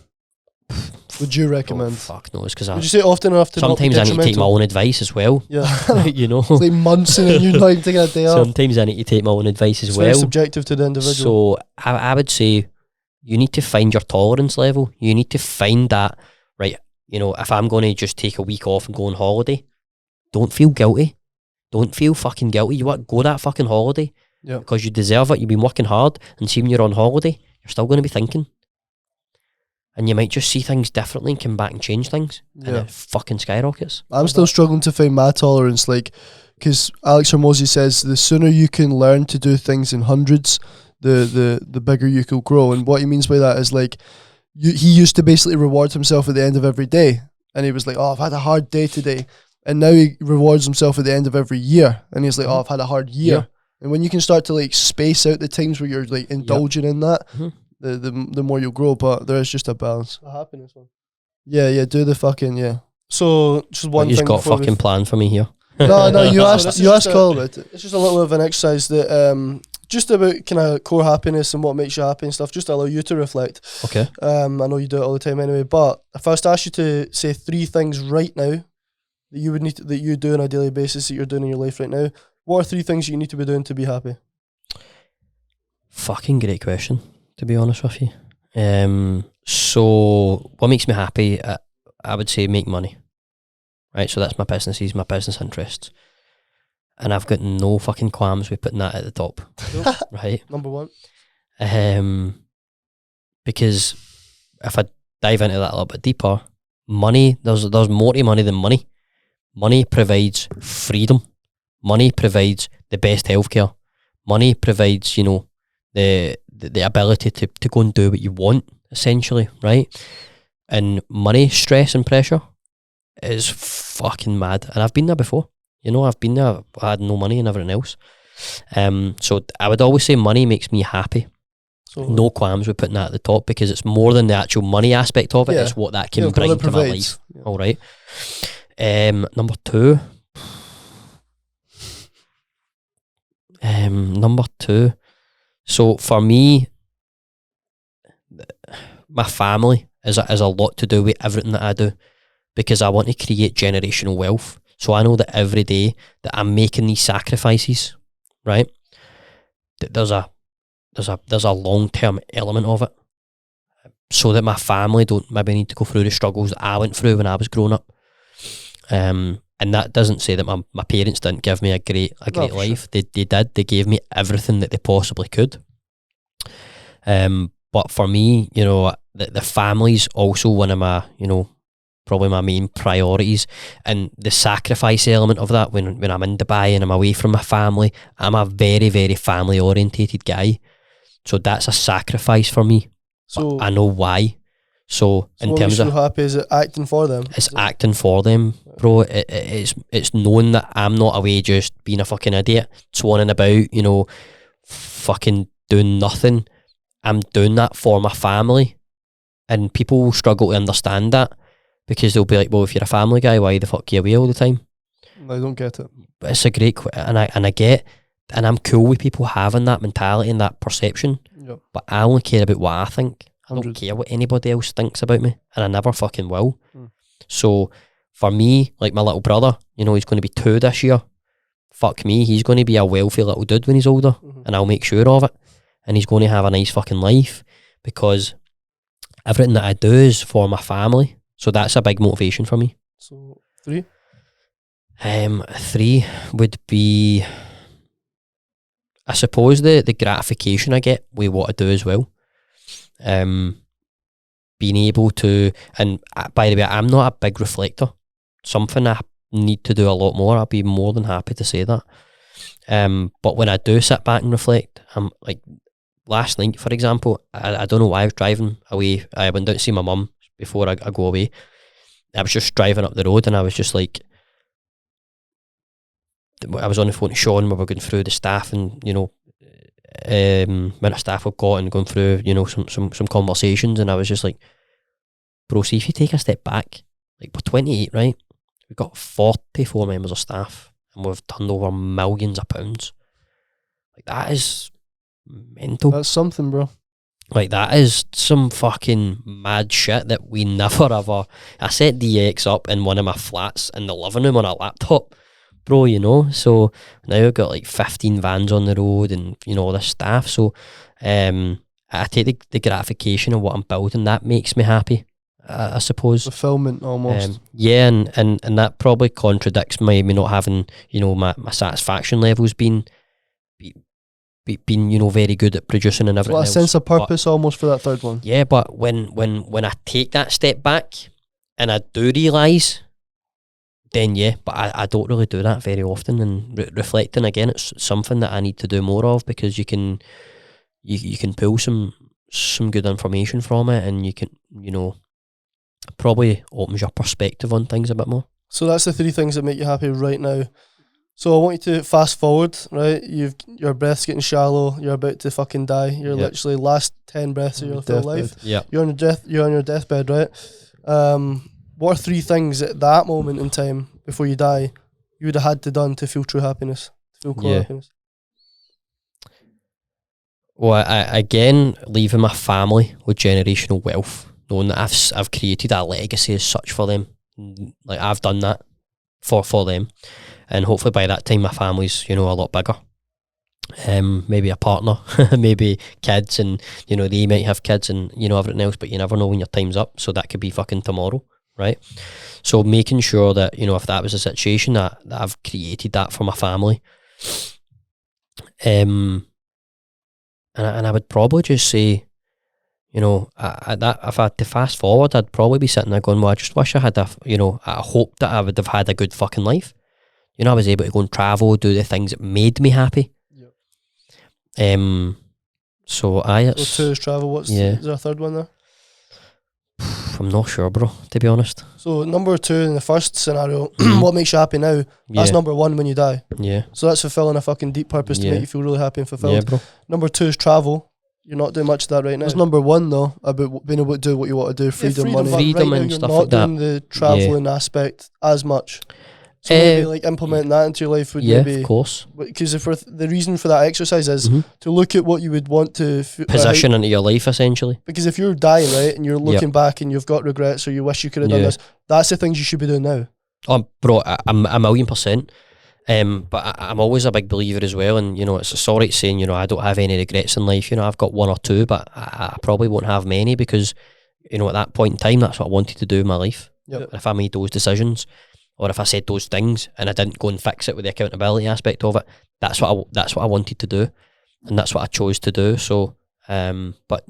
would you recommend? Fuck knows, because Would you say often enough to sometimes not I be need to take my detrimental? own advice as well. Yeah. You know, It's like months and then you're not even taking a day off. sometimes I need to take my own advice as It's well. very subjective to the individual. So I would say you need to find your tolerance level. You need to find that, right, you know, if I'm going to just take a week off and go on holiday, don't feel guilty. Don't feel fucking guilty. You want go that fucking holiday because you deserve it. You've been working hard, and see when you're on holiday, you're still going to be thinking. And you might just see things differently and come back and change things. And it fucking skyrockets. I'm still struggling to find my tolerance, like, because Alex Hormozy says the sooner you can learn to do things in hundreds, the bigger you can grow. And what he means by that is, like, he used to basically reward himself at the end of every day. And he was like, oh, I've had a hard day today. And now he rewards himself at the end of every year. And he's like, oh, I've had a hard year. Yeah. And when you can start to, like, space out the times where you're, like, indulging in that, the more you'll grow. But there is just a balance. A happiness one. Yeah, do the fucking, So just one You thing. just got a fucking plan for me here. No, you asked Carl about it. It's just a little bit of an exercise that just about kind of core happiness and what makes you happy and stuff, just to allow you to reflect. Okay. I know you do it all the time anyway, but if I was to ask you to say 3 things right now that you would need that you do on a daily basis that you're doing in your life right now, what are 3 things you need to be doing to be happy? Fucking great question, to be honest with you. So what makes me happy? I would say make money. Right, so that's my businesses, my business interests. And I've got no fucking qualms with putting that at the top. Right? Number 1. Because if I dive into that a little bit deeper, money, there's more to money than money. Money provides freedom. Money provides the best healthcare. Money provides, you know, the ability to go and do what you want, essentially, right? And money, stress and pressure is fucking mad. And I've been there before. You know, I've been there, I had no money and everything else. So I would always say money makes me happy. So no qualms with putting that at the top, because it's more than the actual money aspect of it. It's what that can bring to my life. All right. Number 2. So for me, my family is a lot to do with everything that I do, because I want to create generational wealth. So I know that every day that I'm making these sacrifices, right, that there's a long-term element of it, so that my family don't maybe need to go through the struggles that I went through when I was growing up. And that doesn't say that my parents didn't give me a great life. Sure. They did. They gave me everything that they possibly could. But for me, you know, the family's also one of my, you know, probably my main priorities. And the sacrifice element of that, when I'm in Dubai and I'm away from my family, I'm a very, very family orientated guy. So that's a sacrifice for me. So I know why. So in what terms makes of you happy, is it acting for them? It's acting for them, bro. It's knowing that I'm not away just being a fucking idiot, swanning about, you know, fucking doing nothing. I'm doing that for my family, and people will struggle to understand that, because they'll be like, well, if you're a family guy, why the fuck are you away all the time? I don't get it. But it's a great and I get, and I'm cool with people having that mentality and that perception. Yep. But I only care about what I think. I 100. don't care what anybody else thinks about me, and I never fucking will. So for me, like my little brother, you know, he's going to be 2 this year. Fuck me, he's going to be a wealthy little dude when he's older, and I'll make sure of it. And he's going to have a nice fucking life, because everything that I do is for my family. So that's a big motivation for me. So 3? 3 would be, I suppose, the gratification I get with what I do as well. Being able to, and by the way, I'm not a big reflector. Something I need to do a lot more. I'll be more than happy to say that. But when I do sit back and reflect, I'm like, last night, for example, I don't know why I was driving away. I went down to see my mum before I go away. I was just driving up the road, and I was just like, I was on the phone to Sean. We were going through the staff, and, you know, amount of staff we've got, and going through, you know, some conversations, and I was just like, bro, see, if you take a step back, like, we're 28, right? We've got 44 members of staff, and we've turned over millions of pounds. Like, that is mental. That's something, bro. Like, that is some fucking mad shit that we never ever... I set DX up in one of my flats in the living room on a laptop, bro, you know? So now I've got like 15 vans on the road and, you know, all this stuff. So I take the gratification of what I'm building. That makes me happy, I suppose. Fulfillment, almost. Yeah, and that probably contradicts me not having, you know, my satisfaction levels being you know, very good at producing and everything Well, a else. sense of purpose almost for that third one. Yeah, but when I take that step back and I do realise, then yeah, but I don't really do that very often. And reflecting again, it's something that I need to do more of, because you can pull some good information from it, and you can, you know, probably opens your perspective on things a bit more. So that's the 3 things that make you happy right now. So I want you to fast forward, right? Your breath's getting shallow. You're about to fucking die. You're literally last 10 breaths of your full life. Yeah. You're on your deathbed, right? What are 3 things at that moment in time before you die you would have had to done to feel true happiness, to feel core happiness? Well, I again, leaving my family with generational wealth, knowing that I've created a legacy as such for them. Like, I've done that for them. And hopefully by that time my family's, you know, a lot bigger. Maybe a partner, maybe kids, and, you know, they might have kids and, you know, everything else, but you never know when your time's up. So that could be fucking tomorrow, right? So making sure that, you know, if that was a situation, that I've created that for my family. And I would probably just say, you know, that if I had to fast forward, I'd probably be sitting there going, well, I just wish I had I hope that I would have had a good fucking life. You know, I was able to go and travel, do the things that made me happy. Yep. So 2 is travel. Is there a third one there? I'm not sure, bro, to be honest. So number 2 in the first scenario, what makes you happy now? That's number 1 when you die. Yeah. So that's fulfilling a fucking deep purpose to make you feel really happy and fulfilled. Yeah, bro. Number 2 is travel. You're not doing much of that right now. That's number 1 though, about being able to do what you want to do, freedom, money. Freedom right and now, stuff you're like that. not doing the travelling aspect as much. So maybe like implementing that into your life would maybe... of course. Because if the reason for that exercise is to look at what you would want to... Position into your life, essentially. Because if you're dying, right, and you're looking back and you've got regrets or you wish you could have done this, that's the things you should be doing now. Oh, bro, I'm 1,000,000%. But I'm always a big believer as well, and, you know, it's sorry to saying, you know, I don't have any regrets in life. You know, I've got 1 or 2, but I probably won't have many, because, you know, at that point in time, that's what I wanted to do in my life. Yep. If I made those decisions, or if I said those things and I didn't go and fix it with the accountability aspect of it, that's what I wanted to do, and that's what I chose to do. So, but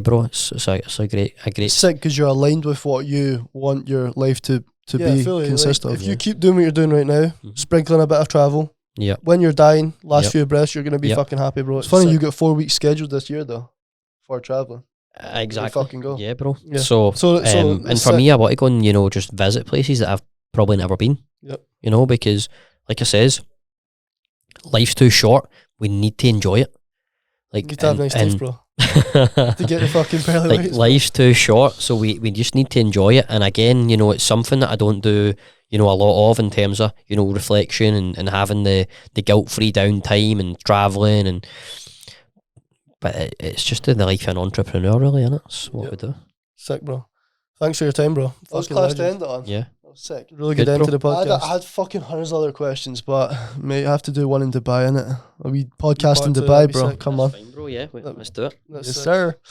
bro, it's a great. It's sick because you're aligned with what you want your life to be consistent of. If you keep doing what you're doing right now, sprinkling a bit of travel, when you're dying, last few breaths, you're going to be fucking happy, bro. It's funny, you got 4 weeks scheduled this year though for traveling. Exactly. Fucking go. Yeah, bro. Yeah. So and for me, I want to go and, you know, just visit places that I've probably never been. Yep. You know, because like I says, life's too short. We need to enjoy it. Like, you need to have nice days, bro. To get the fucking pearly like, whites. life's too short, so we just need to enjoy it. And again, you know, it's something that I don't do, you know, a lot of, in terms of, you know, reflection and having the guilt-free downtime and travelling, and but it's just the life of an entrepreneur, really, isn't it? That's what we do. Sick, bro. Thanks for your time, bro. That was Fucking class to legend. end it on. Yeah. That was sick. Really good end to the podcast. I had fucking hundreds of other questions, but mate, I have to do one in Dubai, innit? Are we podcast in Part two, Dubai, that'd be bro? sick. Come on. Fine, bro. Yeah, let's do it. That's Yes, sick. sir.